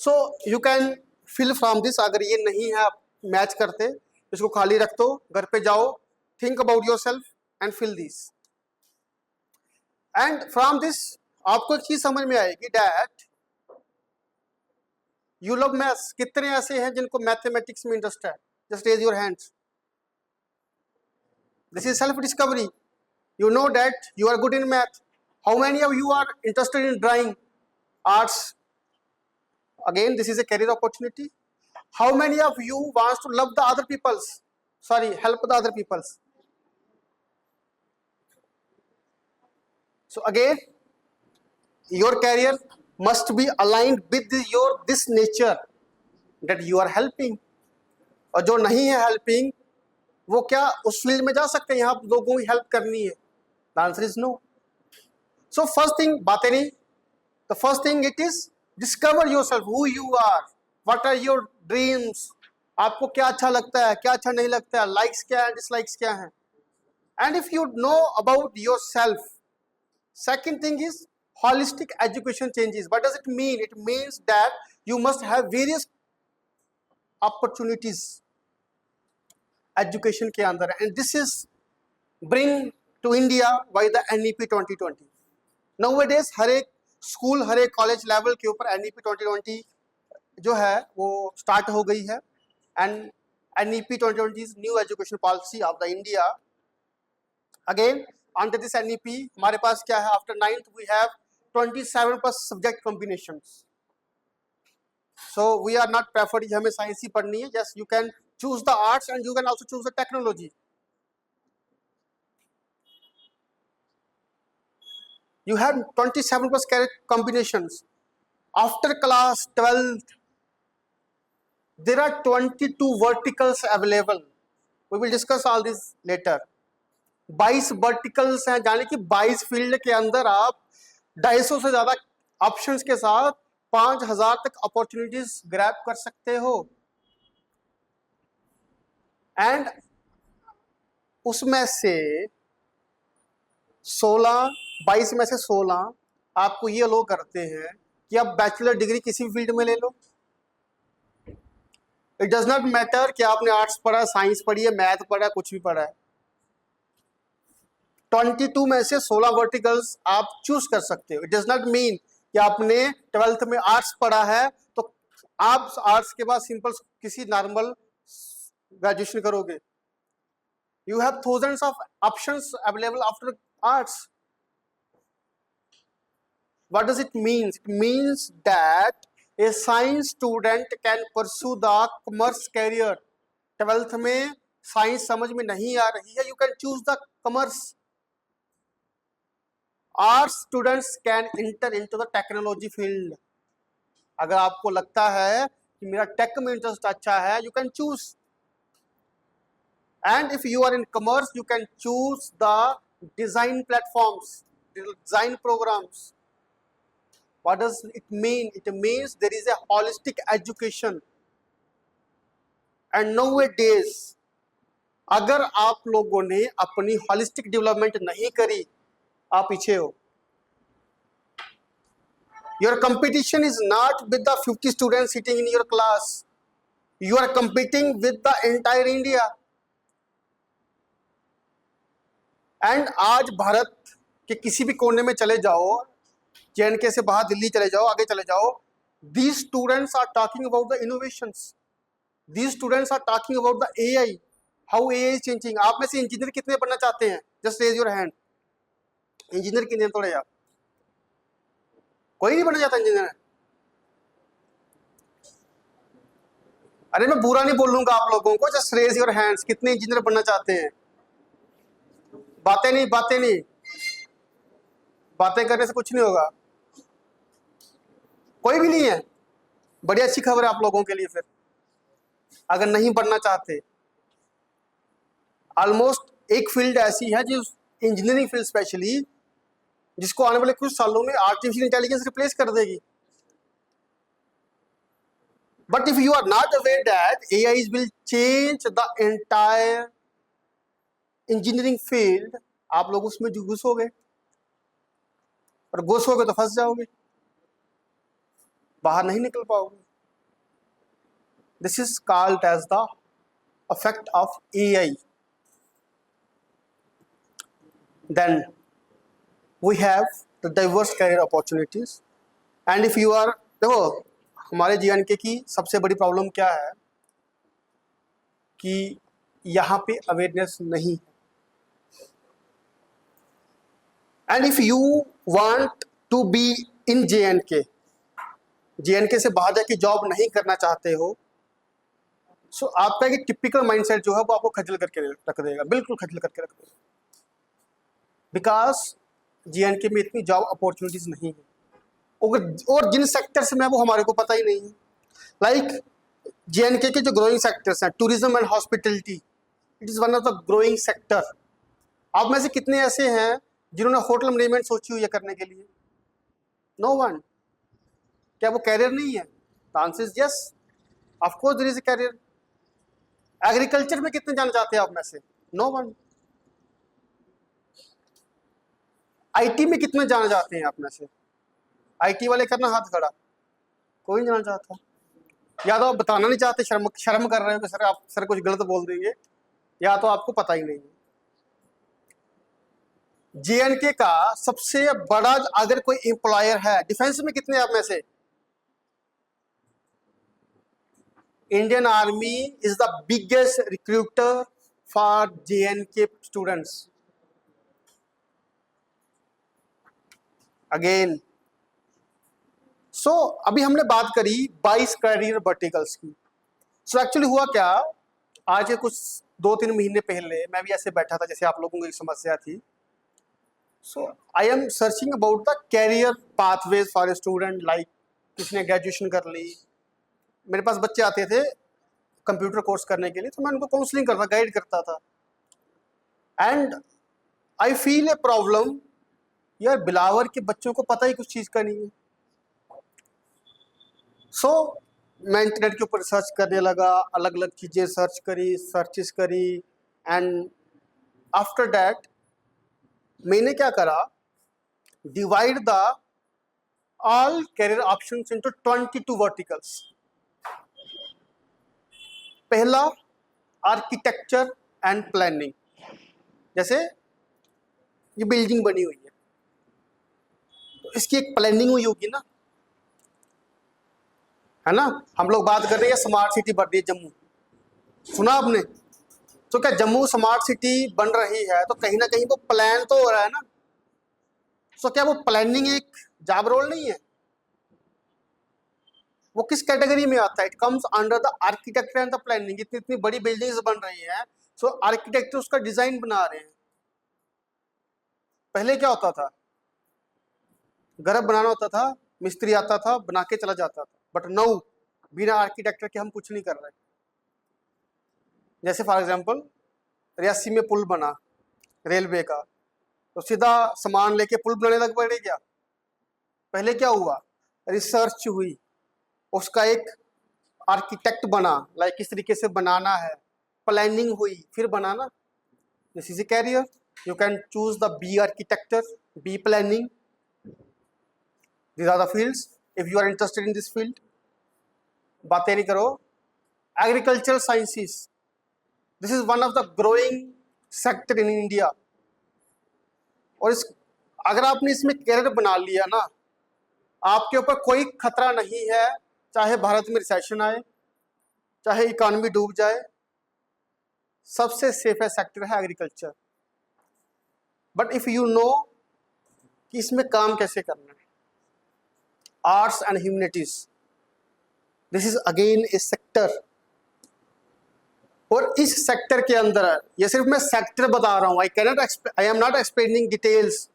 So you can fill from this. अगर ये नहीं है आप मैच करते, इसको खाली रख दो, घर पे जाओ, think about yourself and fill this. And from this आपको एक चीज समझ में आएगी, दैट यू लव मैथ्स। कितने ऐसे हैं जिनको मैथमेटिक्स में इंटरेस्ट है? Just raise your hands. This is self discovery. You know that you are good in math. How many of you are interested in drawing, arts? Again, this is a career opportunity. How many of you wants to love the other people's? Sorry, help the other people's. So again, your career must be aligned with this nature that you are helping. और जो नहीं है helping, वो क्या उस फील्ड में जा सकते हैं? यहाँ लोगों की हेल्प करनी है। The answer is no. So first thing, बातें नहीं, the first thing it is discover yourself, who you are, what are your dreams, आपको क्या अच्छा लगता है, क्या अच्छा नहीं लगता है, likes क्या है, dislikes क्या है। And if you know about yourself, second thing is holistic education changes. What does it mean? It means that you must have various opportunities education के अंदर, and this is bring to India by the NEP 2020। Nowadays हर एक स्कूल, हर एक कॉलेज लेवल के ऊपर NEP 2020 जो है वो स्टार्ट हो गई है। And NEP 2020 is new education policy of the India. Again under this NEP हमारे पास क्या है, after 9th we have 27 plus subject combinations. So we are not preferred कि हमें साइंस ही पढ़नी है। Yes, you can choose the arts and you can also choose the technology. You have 27 plus combinations. After class 12th, there are 22 verticals available. We will discuss all this later. 22 verticals हैं, यानी कि 22 फील्ड के अंदर आप 250 से ज्यादा ऑप्शंस के साथ 5000 तक अपॉर्चुनिटीज ग्रैब कर सकते हो। एंड उसमें से 22 में से 16 आपको ये लो करते हैं कि आप बैचलर डिग्री किसी भी फील्ड में ले लो। इट डज नॉट मैटर कि आपने आर्ट्स पढ़ा, साइंस पढ़ी है, मैथ पढ़ा, कुछ भी पढ़ा है। 22 में से 16 वर्टिकल्स आप चूज कर सकते हो। इट डज नॉट मीन कि आपने 12th में आर्ट्स पढ़ा है तो आप आर्ट्स के बाद सिंपल किसी नॉर्मल ग्रेजुएशन करोगे। You have thousands of options available after arts. What does it mean? It means that a science student can pursue the commerce career. 12th में साइंस समझ में नहीं आ रही है, you can choose the commerce. Arts students can enter into the technology field. अगर आपको लगता है कि मेरा टेक में इंटरेस्ट अच्छा है, you can choose. And if you are in commerce, you can choose the design platforms, design programs. What does it mean? It means there is a holistic education. And nowadays, अगर आप लोगों ने अपनी holistic development नहीं करी, आप पीछे हो। Your competition is not with the 50 students sitting in your class. You are competing with the entire India. And आज भारत के किसी भी कोने में चले जाओ, JNK से बाहर दिल्ली चले जाओ, आगे चले जाओ, these students are talking about the innovations. These students are talking about the AI, how AI is changing. आप में से इंजीनियर कितने बनना चाहते हैं? Just raise your hand. Engineer कितने थोड़े यार, कोई नहीं बनना चाहता इंजीनियर। अरे मैं बुरा नहीं बोलूंगा आप लोगों को, जस्ट रेज योर हैंड्स। कितने इंजीनियर बनना चाहते हैं? बातें नहीं, बातें नहीं, बातें करने से कुछ नहीं होगा। कोई भी नहीं है। बड़ी अच्छी खबर है आप लोगों के लिए। फिर अगर नहीं बनना चाहते, ऑलमोस्ट एक फील्ड ऐसी है जो इंजीनियरिंग फील्ड स्पेशली, जिसको आने वाले कुछ सालों में आर्टिफिशियल इंटेलिजेंस रिप्लेस कर देगी। But if you are not aware that AI will change the entire engineering field, आप लोग उसमें घुसोगे, और घुसोगे तो फंस जाओगे, बाहर नहीं निकल पाओगे। This is called as the effect of AI. Then we have the diverse career opportunities. And if you are, देखो हमारे JNK की सबसे बड़ी प्रॉब्लम क्या है कि यहाँ पे अवेयरनेस नहीं है। And if you want to be in JNK से बाहर जाके जॉब नहीं करना चाहते हो, सो आपका एक टिपिकल माइंडसेट जो है वो आपको खजल करके रख देगा, बिल्कुल खजल करके रख देगा। बिकॉज JNK में इतनी जॉब अपॉर्चुनिटीज नहीं है, और जिन सेक्टर्स में है वो हमारे को पता ही नहीं है। लाइक JNK के जो ग्रोइंग सेक्टर्स हैं, tourism and hospitality, it is one of the growing sector. आप में से कितने ऐसे हैं जिन्होंने होटल मैनेजमेंट सोची हुई है करने के लिए? No one. क्या वो कैरियर नहीं है? The answer is yes, of course there is a career. Agriculture में कितने जाना चाहते हैं आप में से? No one. IT में कितने जाना चाहते हैं आप में से? IT वाले करना हाथ खड़ा, कोई नहीं जाना चाहता। या तो आप बताना नहीं चाहते, शर्म कर रहे हो कि सर कुछ गलत बोल देंगे, या तो आपको पता ही नहीं है। JNK का सबसे बड़ा अगर कोई एम्प्लॉयर है डिफेंस में, कितने आप में से? Indian army is the biggest recruiter for JNK students. Again so अभी हमने बात करी 22 करियर वर्टिकल्स की। सो एक्चुअली हुआ क्या, आज के कुछ 2-3 महीने पहले मैं भी ऐसे बैठा था जैसे आप लोगों को एक समस्या थी। So I am searching about the career pathways for a student, like किसने ग्रेजुएशन कर ली, मेरे पास बच्चे आते थे कंप्यूटर कोर्स करने के लिए, तो मैं उनको काउंसलिंग करता, गाइड करता था। And I feel a problem, यार बिलावर के बच्चों को पता ही कुछ चीज़ का नहीं है। सो मैं इंटरनेट के ऊपर सर्च करने लगा, अलग अलग चीज़ें सर्च करी, सर्चेस करी, एंड आफ्टर दैट मैंने क्या करा, divide the all career options into 22 verticals. पहला आर्किटेक्चर एंड प्लानिंग, जैसे ये बिल्डिंग बनी हुई है तो इसकी एक प्लानिंग हुई होगी ना, है ना। हम लोग बात कर रहे हैं स्मार्ट सिटी बढ़ रही है जम्मू, सुना आपने? तो क्या जम्मू स्मार्ट सिटी बन रही है तो कहीं ना कहीं वो प्लान तो हो रहा है ना। तो क्या वो प्लानिंग एक जॉब रोल नहीं है? वो किस कैटेगरी में आता है? It comes under the architecture and the planning. इतनी इतनी बड़ी बिल्डिंग्स बन रही हैं, सो आर्किटेक्चर उसका डिजाइन बना रहे हैं। पहले क्या होता था, घर बनाना होता था, मिस्त्री आता था, बना के चला जाता था, बट नाउ बिना आर्किटेक्चर के हम कुछ नहीं कर रहे। जैसे फॉर एग्जांपल रियासी में पुल बना रेलवे का, तो सीधा सामान लेके पुल बनाने लग पड़े क्या? पहले क्या हुआ, रिसर्च हुई, उसका एक आर्किटेक्ट बना, लाइक किस तरीके से बनाना है, प्लानिंग हुई, फिर बनाना। This is a career, you can choose the B architecture, B planning, these are the fields if you are interested in this field। बातें नहीं करो। Agricultural sciences, this is one of the growing sector in India. और इस अगर आपने इसमें कैरियर बना लिया ना, आपके ऊपर कोई खतरा नहीं है, चाहे भारत में रिसेशन आए, चाहे इकोनॉमी डूब जाए, सबसे सेफेस्ट सेक्टर है agriculture. But if you know कि इसमें काम कैसे करना है, arts and humanities, this is again A sector. और इस सेक्टर के अंदर, ये सिर्फ मैं सेक्टर बता रहा हूं, आई एम नॉट एक्सप्लेनिंग डिटेल्स।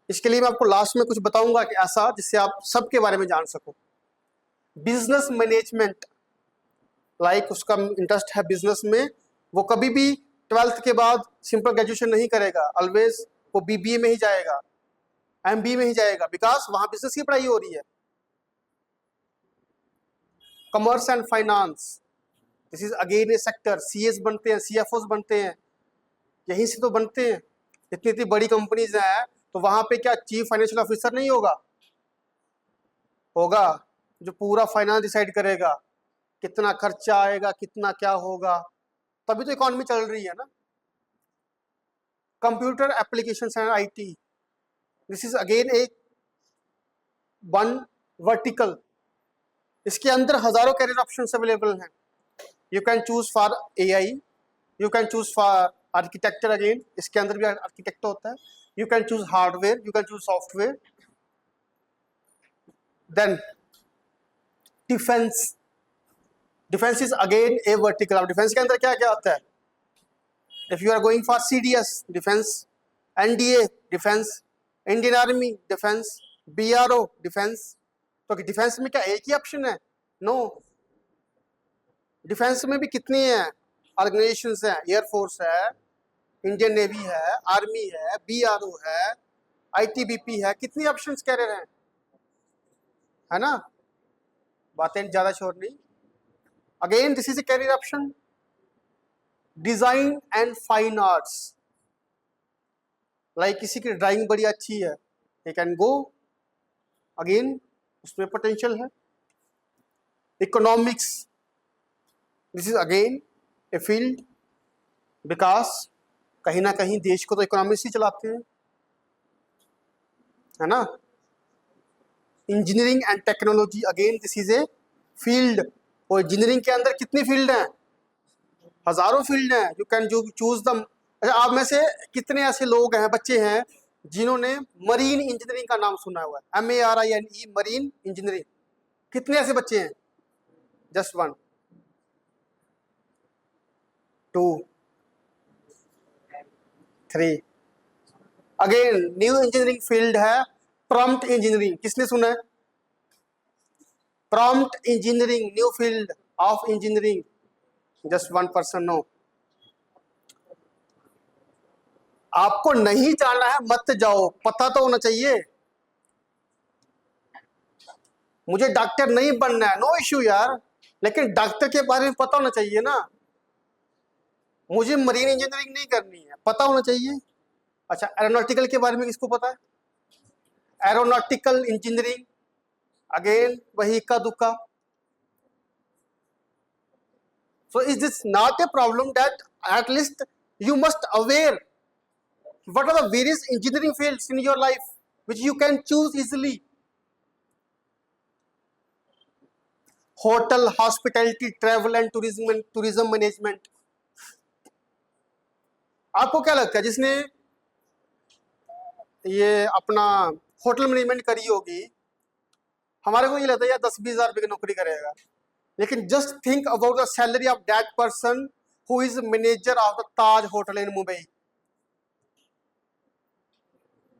इसके लिए मैं आपको लास्ट में कुछ बताऊंगा कि ऐसा, जिससे आप सबके बारे में जान सको। बिजनेस मैनेजमेंट, लाइक उसका इंटरेस्ट है बिजनेस में, वो कभी भी 12th के बाद सिंपल ग्रेजुएशन नहीं करेगा, ऑलवेज वो BBA में ही जाएगा, MBA में ही जाएगा, बिकॉज वहां बिजनेस की पढ़ाई हो रही है। Commerce and finance, this is again A sector. CAs बनते हैं, CFOs बनते हैं, यहीं से तो बनते हैं। इतनी इतनी बड़ी कंपनीज हैं, तो वहां पे क्या चीफ फाइनेंशियल ऑफिसर नहीं होगा? होगा, जो पूरा फाइनेंस डिसाइड करेगा, कितना खर्चा आएगा, कितना क्या होगा, तभी तो इकोनॉमी चल रही है ना। Computer applications and IT, this is again a one vertical. इसके अंदर हजारों कैरियर ऑप्शंस अवेलेबल हैं। You can choose for AI, you can choose for architecture, again इसके अंदर भी आर्किटेक्ट होता है। You can choose hardware, you can choose software. Then defence, defence is again a vertical. अब डिफेंस के अंदर क्या क्या आता है? If you are going for CDS defence, NDA defence, Indian army defence, BRO defence. तो डिफेंस में क्या एक ही ऑप्शन है? नो, डिफेंस में भी कितनी है ऑर्गेनाइजेशंस हैं, एयरफोर्स है, इंडियन नेवी है, आर्मी है, BRO है, ITBP है, कितनी ऑप्शंस कैरियर हैं, है ना। बातें ज्यादा शोर नहीं। Again this is a career option. Design and fine arts, like किसी की ड्राइंग बड़ी अच्छी है, ये कैन गो, अगेन उसमें पोटेंशियल है। Economics, this is again a field, because कहीं ना कहीं देश को तो इकोनॉमिक्स ही चलाते हैं। है ना। Engineering and technology, again this is a field, और इंजीनियरिंग के अंदर कितनी फील्ड हैं? हजारों फील्ड हैं। यू कैन चूज दम। अच्छा, आप में से कितने ऐसे लोग हैं, बच्चे हैं, जिन्होंने मरीन इंजीनियरिंग का नाम सुना हुआ है? MARINE, marine engineering. कितने ऐसे बच्चे हैं? Just 1, 2, 3। Again new engineering field है प्रॉम्प्ट इंजीनियरिंग। किसने सुना है? Prompt engineering, new field of engineering. Just 1 person no. आपको नहीं जानना है मत जाओ, पता तो होना चाहिए। मुझे डॉक्टर नहीं बनना है, नो इश्यू यार, लेकिन डॉक्टर के बारे में पता होना चाहिए ना। मुझे मरीन इंजीनियरिंग नहीं करनी है, पता होना चाहिए। अच्छा, एरोनॉटिकल के बारे में किसको पता है? एरोनॉटिकल इंजीनियरिंग, अगेन वही इक्का दुक्का। So is this not a problem that at least you must aware what are the various engineering fields in your life which you can choose easily? Hotel, hospitality, travel and tourism management. आपको क्या लगता है, जिसने ये अपना होटल मैनेजमेंट करी होगी, हमारे को ये लगता है यार 10-20 हज़ार रुपये की नौकरी करेगा, लेकिन just think about the salary of that person who is manager of the Taj hotel in Mumbai.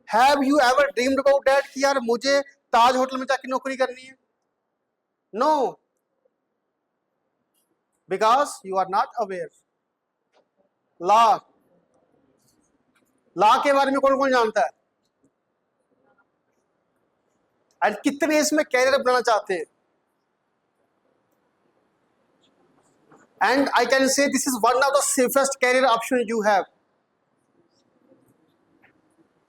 Have you ever dreamed about that कि यार मुझे ताज होटल में जाके नौकरी करनी है? No, because you are not aware. Law, law के बारे में कौन कौन जानता है? एंड कितने इसमें कैरियर बनाना चाहते हैं? And I can say this is one of the safest career option you have.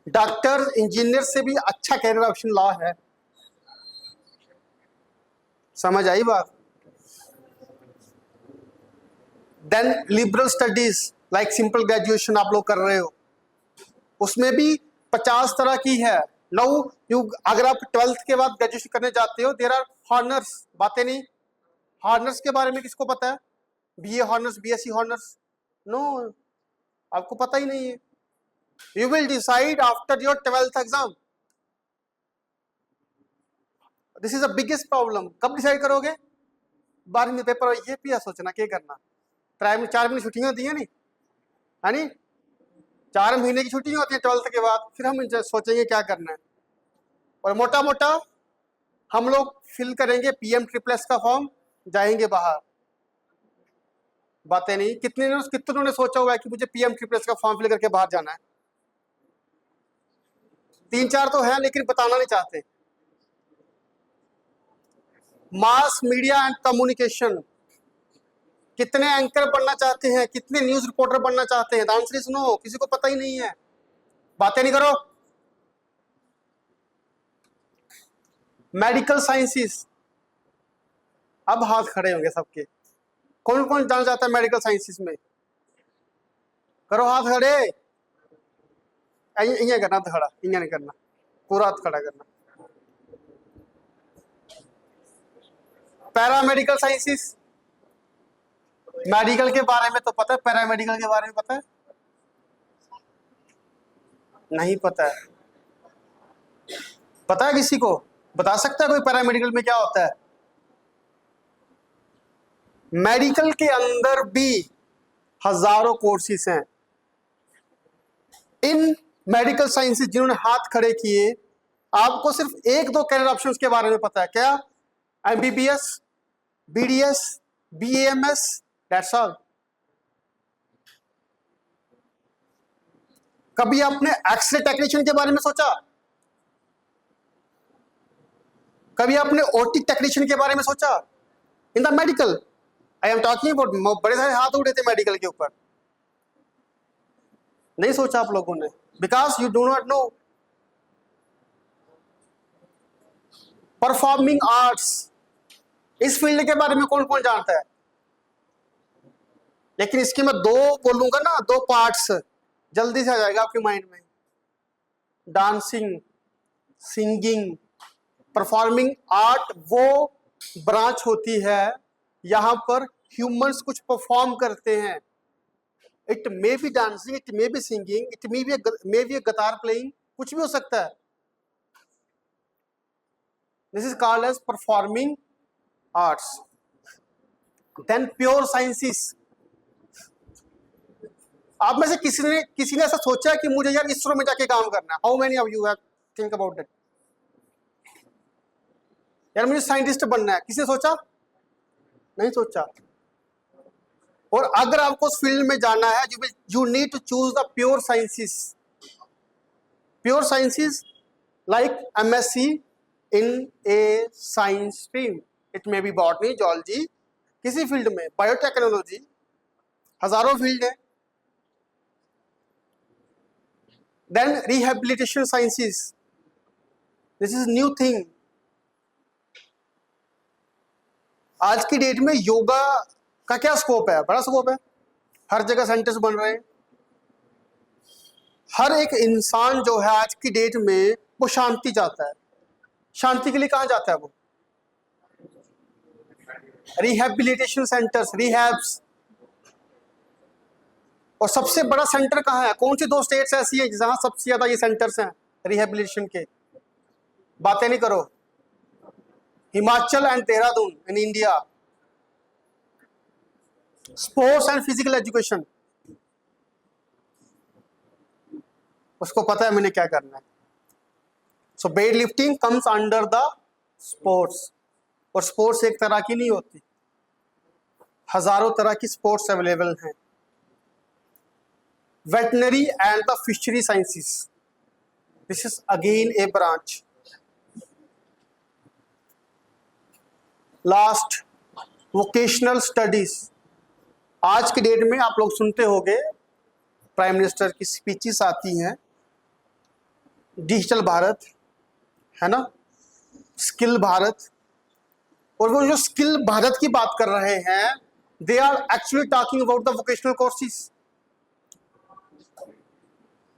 Doctor, engineer से भी अच्छा कैरियर ऑप्शन लॉ है। समझ आई बात? Then liberal studies like simple graduation आप लोग कर रहे हो, उसमें भी 50 तरह की है। नो, यू अगर आप 12th के बाद ग्रेजुएशन करने जाते हो, देयर आर हॉनर्स। बातें नहीं, हॉनर्स के बारे में किसको पता है? BA honours, BSc honours? No, आपको पता ही नहीं है। You will decide after your 12th exam. This is the biggest problem. कब डिसाइड करोगे? 12वीं पेपर ये पिया सोचना क्या करना। प्राइमरी 4 महीने छुट्टियां दी है नहीं, है नहीं? 4 महीने की छुट्टियां होती है 12th के बाद, फिर हम सोचेंगे क्या करना है। और मोटा मोटा हम लोग फिल करेंगे PM-SSS का फॉर्म, जाएंगे बाहर। बातें नहीं, कितनों ने सोचा हुआ है कि मुझे PM-SSS का फॉर्म फिल करके बाहर जाना है? 3-4 तो है, लेकिन बताना नहीं चाहते। मास मीडिया एंड कम्युनिकेशन, कितने एंकर बनना चाहते हैं? कितने न्यूज रिपोर्टर बनना चाहते हैं? आंसर इज नो, किसी को पता ही नहीं है। बातें नहीं करो। मेडिकल साइंसेस, अब हाथ खड़े होंगे सबके। कौन कौन जाना चाहता है मेडिकल साइंसेस में? करो हाथ खड़े। इं करना तो खड़ा, इं नहीं करना, पूरा हाथ खड़ा करना। पैरामेडिकल साइंसेस, मेडिकल के बारे में तो पता है, पैरामेडिकल के बारे में पता है? नहीं पता है। पता है किसी को? बता सकता है कोई पैरामेडिकल में क्या होता है? मेडिकल के अंदर भी हजारों कोर्सेस हैं। इन मेडिकल साइंसेस जिन्होंने हाथ खड़े किए, आपको सिर्फ 1-2 कैरियर ऑप्शंस के बारे में पता है। क्या? MBBS, BDS, BAMS, that's all. कभी आपने एक्सरे टेक्नीशियन के बारे में सोचा? कभी आपने OT टेक्नीशियन के बारे में सोचा? In the medical I am talking about. बड़े सारे हाथ उड़े थे मेडिकल के ऊपर, नहीं सोचा आप लोगों ने, because you do not no. Performing arts, इस फील्ड के बारे में कौन कौन जानता है? लेकिन इसके मैं 2 बोलूंगा ना, 2 पार्ट्स, जल्दी से आ जाएगा आपके माइंड में। Dancing, singing. परफॉर्मिंग आर्ट वो ब्रांच होती है यहाँ पर ह्यूमंस कुछ परफॉर्म करते हैं। It may be dancing, it may be singing, it may be guitar playing, कुछ भी हो सकता है। This is called as performing arts. Then pure sciences. आप में से किसी ने ऐसा सोचा है कि मुझे यार इसरो में जाके काम करना है? How many of you have think about it? यार मुझे साइंटिस्ट बनना है, किसी ने सोचा? नहीं सोचा। और अगर आपको उस फील्ड में जाना है, you need to choose the pure sciences. Pure sciences like MSc in a science stream, it may be botany, zoology, किसी फील्ड में, बायोटेक्नोलॉजी, हजारों फील्ड है। Then rehabilitation sciences, this is new thing. आज की डेट में योगा का क्या स्कोप है? बड़ा स्कोप है, हर जगह सेंटर्स बन रहे हैं। हर एक इंसान जो है आज की डेट में वो शांति चाहता है। शांति के लिए कहाँ जाता है वो? Rehabilitation centres, rehabs. और सबसे बड़ा सेंटर कहाँ है? कौन सी दो स्टेट्स ऐसी है जहां सबसे ज्यादा ये सेंटर्स हैं रिहेबिलिटेशन के? बातें नहीं करो। Himachal and Dehradun in India. Sports and physical education, उसको पता है मैंने क्या करना है। So weight lifting comes under the sports. और स्पोर्ट्स एक तरह की नहीं होती, हजारों तरह की स्पोर्ट्स अवेलेबल हैं। Veterinary and the fishery sciences, this is again a branch. Last, vocational studies. आज की डेट में आप लोग सुनते होंगे प्राइम मिनिस्टर की स्पीचेस आती हैं, डिजिटल भारत है ना, स्किल भारत। और वो जो स्किल भारत की बात कर रहे हैं, they are actually talking about the vocational courses.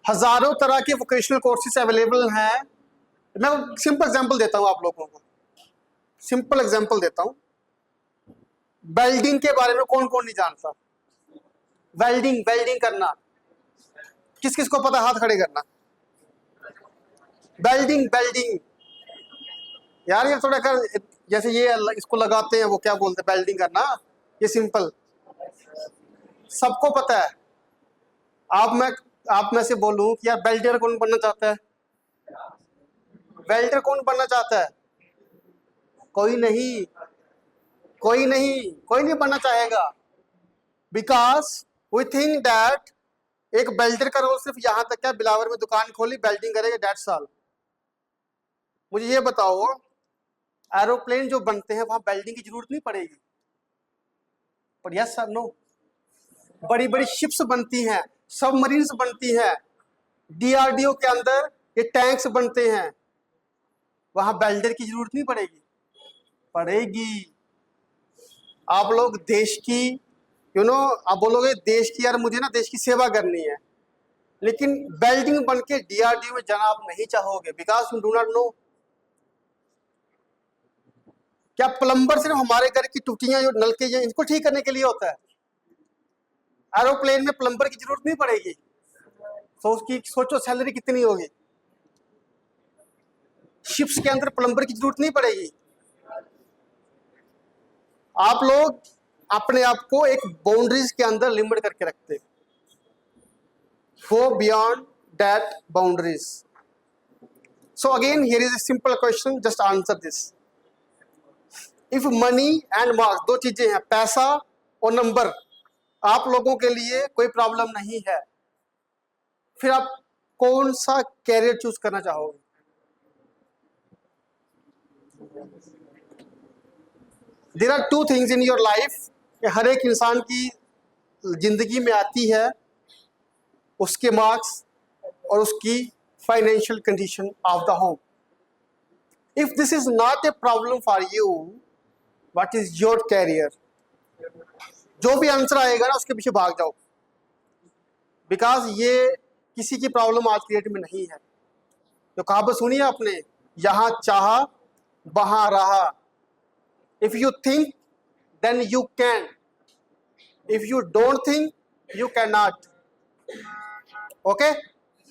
हजारों तरह के वोकेशनल कोर्सेज अवेलेबल हैं। मैं सिंपल एग्जांपल देता हूं आप लोगों को, सिंपल एग्जांपल देता हूं। वेल्डिंग के बारे में कौन कौन नहीं जानता? वेल्डिंग करना, किस किस को पता? हाथ खड़े करना। वेल्डिंग यार, ये थोड़ा कर, जैसे ये इसको लगाते हैं, वो क्या बोलते हैं, वेल्डिंग करना, ये सिंपल सबको पता है। आप में से बोलूं कि यार वेल्डर कौन बनना चाहता है? वेल्डर कौन बनना चाहता है? कोई नहीं बनना चाहेगा। बिकॉज वी थिंक दैट एक वेल्डर का रोल सिर्फ यहां तक क्या, बिलावर में दुकान खोली, वेल्डिंग करेगा, दैट्स ऑल। मुझे ये बताओ, एरोप्लेन जो बनते हैं वहां वेल्डिंग की जरूरत नहीं पड़ेगी? पर यस सर, नो। बड़ी बड़ी शिप्स बनती हैं, सबमरीन्स बनती हैं, DRDO के अंदर ये टैंक्स बनते हैं, वहां वेल्डर की जरूरत नहीं पड़ेगी? पड़ेगी। आप लोग देश की, आप बोलोगे देश की, यार मुझे ना देश की सेवा करनी है, लेकिन वेल्डिंग बन के DRDO में जाना आप नहीं चाहोगे, because you do not no. क्या प्लम्बर सिर्फ हमारे घर की टूटियां, जो नलके हैं, इनको ठीक करने के लिए होता है? एरोप्लेन में प्लम्बर की जरूरत नहीं पड़ेगी। तो उसकी सोचो सैलरी कितनी होगी। शिप्स के अंदर प्लम्बर की जरूरत नहीं पड़ेगी। आप लोग अपने आप को एक बाउंड्रीज के अंदर लिमिट करके रखते, go beyond that boundaries. So again here is a simple question, just answer this. If money and marks, दो चीजें हैं, पैसा और नंबर, आप लोगों के लिए कोई प्रॉब्लम नहीं है, फिर आप कौन सा कैरियर चूज करना चाहोगे? There are two things in your life, हर एक इंसान की जिंदगी में आती है, उसके मार्क्स और उसकी financial condition of the home. If this is not a problem for you, what is your career? जो भी आंसर आएगा ना, उसके पीछे भाग जाओ, बिकॉज ये किसी की प्रॉब्लम आज की डेट में नहीं है। जो कहावत सुनी है आपने, यहां चाहा वहां रहा। If you think then you can, if you don't think you can not. Okay,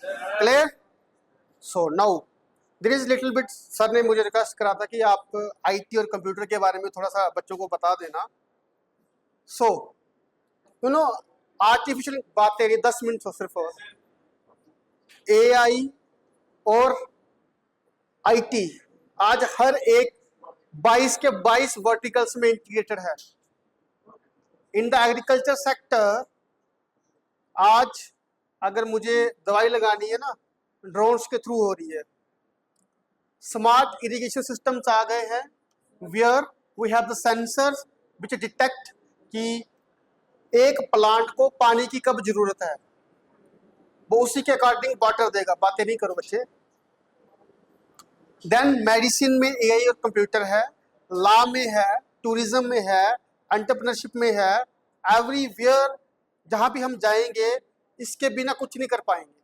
clear? So now there is little bit, sir ने मुझे रिक्वेस्ट करा था कि आप आईटी और कंप्यूटर के बारे में थोड़ा सा बच्चों को बता देना। सो यू नो, आर्टिफिशियल बात करिए 10 मिनट हो सिर्फ। एआई और आईटी आज हर एक 22 के 22 वर्टिकल्स में इंटीग्रेटेड है। इन द एग्रीकल्चर सेक्टर आज अगर मुझे दवाई लगानी है ना, ड्रोन्स के थ्रू हो रही है। स्मार्ट इरिगेशन सिस्टम्स आ गए हैं, where we have the sensors which detect कि एक प्लांट को पानी की कब जरूरत है, वो उसी के अकॉर्डिंग वाटर देगा। बातें नहीं करो बच्चे। देन मेडिसिन में एआई और कंप्यूटर है, लॉ में है, टूरिज्म में है, एंटरप्रेन्योरशिप में है। एवरीवेयर जहां भी हम जाएंगे इसके बिना कुछ नहीं कर पाएंगे।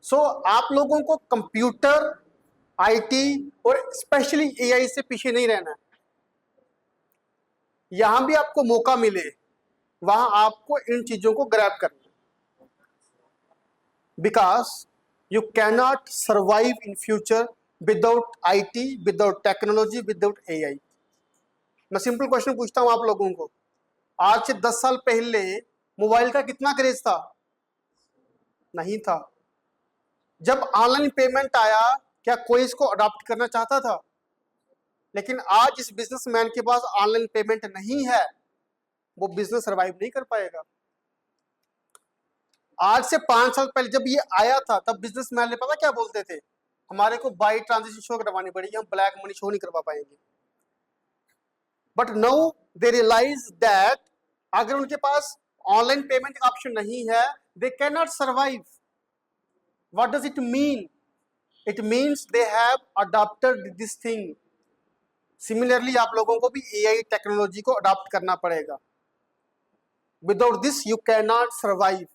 सो आप लोगों को कंप्यूटर, आईटी और स्पेशली एआई से पीछे नहीं रहना है। यहां भी आपको मौका मिले वहां आपको इन चीजों को ग्रैब करना है, because you cannot survive in future without IT, without technology, without AI. मैं सिंपल क्वेश्चन पूछता हूं आप लोगों को, आज से 10 साल पहले मोबाइल का कितना क्रेज था? नहीं था। जब ऑनलाइन पेमेंट आया, क्या कोई इसको अडॉप्ट करना चाहता था? लेकिन आज इस बिजनेसमैन के पास ऑनलाइन पेमेंट नहीं है, वो बिजनेस सर्वाइव नहीं कर पाएगा। आज से 5 साल पहले जब ये आया था, तब बिजनेसमैन ने पता क्या बोलते थे? हमारे को बाई ट्रांजेक्शन शो करवानी पड़ेगी, हम ब्लैक मनी शो नहीं करवा पाएंगे। But now they realise that अगर उनके पास ऑनलाइन पेमेंट का ऑप्शन नहीं है, they can not survive. What does it mean? It means they have adopted this thing. Similarly आप लोगों को भी एआई टेक्नोलॉजी को अडॉप्ट करना पड़ेगा। Without this you can not survive.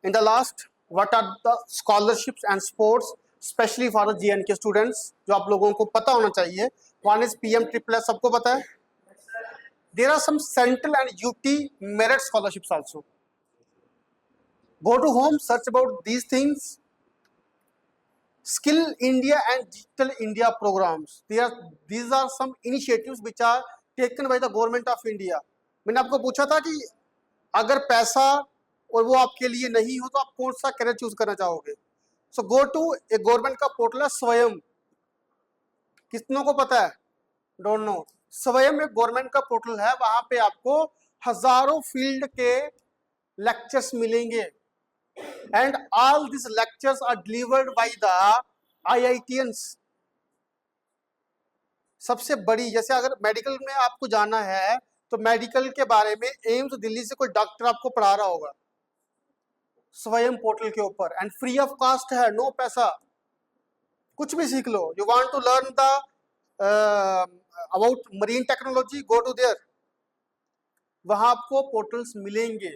In the last, what are the scholarships and sports, especially for the JNK students, जो आप लोगों को पता होना चाहिए? One is PM Triple S, सबको पता है? There are some central and UT merit scholarships also. Go to home, search about these things. Skill India and Digital India programs. These are some initiatives which are taken by the government of India. मैंने आपको पूछा था कि अगर पैसा और वो आपके लिए नहीं हो तो आप कौन सा करियर चूज करना चाहोगे? सो गो टू ए गवर्नमेंट का पोर्टल है स्वयं। कितनों को पता है? Don't know. स्वयं एक गवर्नमेंट का पोर्टल है, वहां पे आपको हजारों फील्ड के लेक्चर्स मिलेंगे। And all this lectures are delivered by the IITians. सबसे बड़ी, जैसे अगर मेडिकल में आपको जाना है तो मेडिकल के बारे में एम्स दिल्ली से कोई डॉक्टर आपको पढ़ा रहा होगा स्वयं पोर्टल के ऊपर, एंड फ्री ऑफ कॉस्ट है, नो पैसा। कुछ भी सीख लो। You want to learn the about marine technology, go to there. वहां आपको पोर्टल्स मिलेंगे।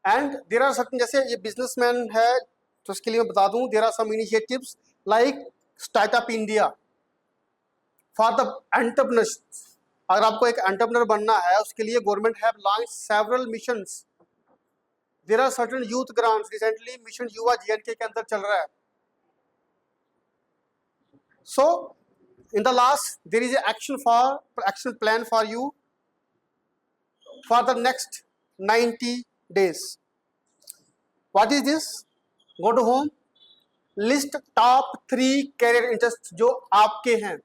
एंड देयर आर सर्टेन, जैसे ये बिजनेसमैन है तो उसके लिए मैं बता दूं, there are some initiatives like startup India for the entrepreneurs. अगर आपको एक एंटरप्रेन्योर बनना है, उसके लिए government have launch several missions. There are certain youth grants. Recently mission Yuva JNK के अंदर चल रहा है। So in the last there is action plan for you for the next 90 days. What is this? Go to home, list top 3 career interests जो आपके हैं।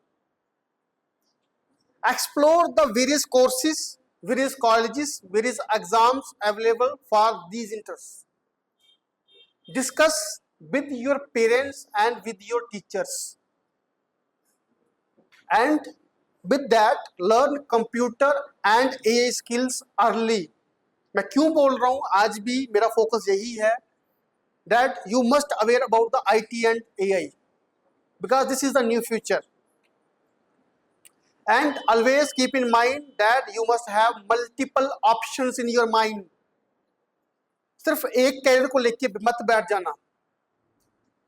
Explore the various courses, various colleges, various exams available for these interests. Discuss with your parents and with your teachers. And with that, learn computer and AI skills early. मैं क्यों बोल रहा हूं? आज भी मेरा फोकस यही है that you must aware about the IT and AI because this is the new future. And always keep in mind that you must have multiple options in your mind. सिर्फ एक कैरियर को लेके मत बैठ जाना.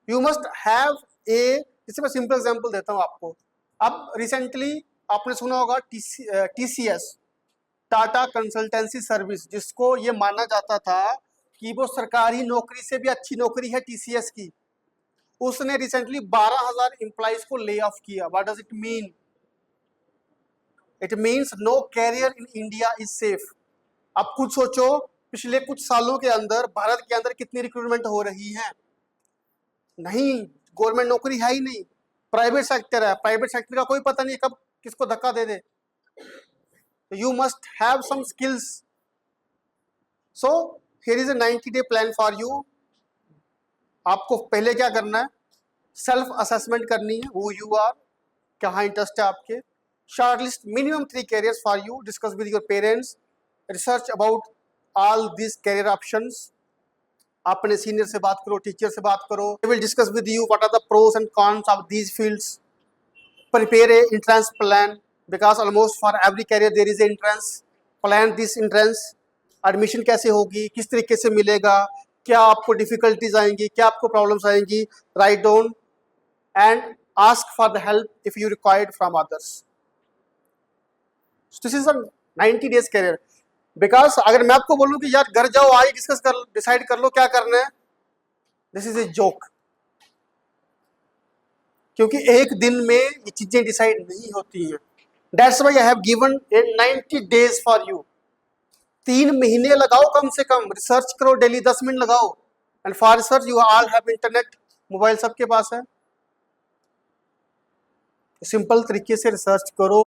You must have a, जैसे मैं सिंपल एग्जांपल देता हूं आपको. अब रिसेंटली आपने सुना होगा TCS, टाटा कंसल्टेंसी सर्विस, जिसको ये माना जाता था कि वो सरकारी नौकरी से भी अच्छी नौकरी है TCS की. उसने रिसेंटली 12,000 एम्प्लॉइज को ले ऑफ किया. What does it mean? It means no career in India is safe. आप खुद सोचो, पिछले कुछ सालों के अंदर भारत के अंदर कितनी रिक्रूटमेंट हो रही है. नहीं, गवर्नमेंट नौकरी है ही नहीं, प्राइवेट सेक्टर है. प्राइवेट सेक्टर का कोई पता नहीं कब किसको धक्का दे दे. You must have some skills. So here is a 90-day plan for you. आपको पहले क्या करना है? सेल्फ असेसमेंट करनी है. हु यू आर, कहाँ इंटरेस्ट है आपके. Shortlist minimum 3 careers for you. Discuss with your parents. Research about all these career options. अपने सीनियर से बात करो, टीचर से बात करो. They will discuss with you what are the pros and cons of these fields. Prepare a entrance plan because almost for every career there is an entrance. Plan this entrance. Admission कैसे होगी, किस तरीके से मिलेगा, क्या आपको डिफिकल्टीज आएंगी, क्या आपको प्रॉब्लम्स आएंगी. Write down and ask for the help if you required from others. This is 90 days career. Because अगर मैं आपको बोलूं कि यार घर जाओ, आज डिस्कस कर, डिसाइड कर लो क्या करना है, दिस इज ए जोक. क्योंकि एक दिन में ये चीजें डिसाइड नहीं होती हैं. That's why I have given A 90 days for you. 3 महीने लगाओ कम से कम, रिसर्च करो, डेली 10 मिनट लगाओ. And for research you all have internet, mobile सबके पास है. सिंपल तरीके से रिसर्च करो.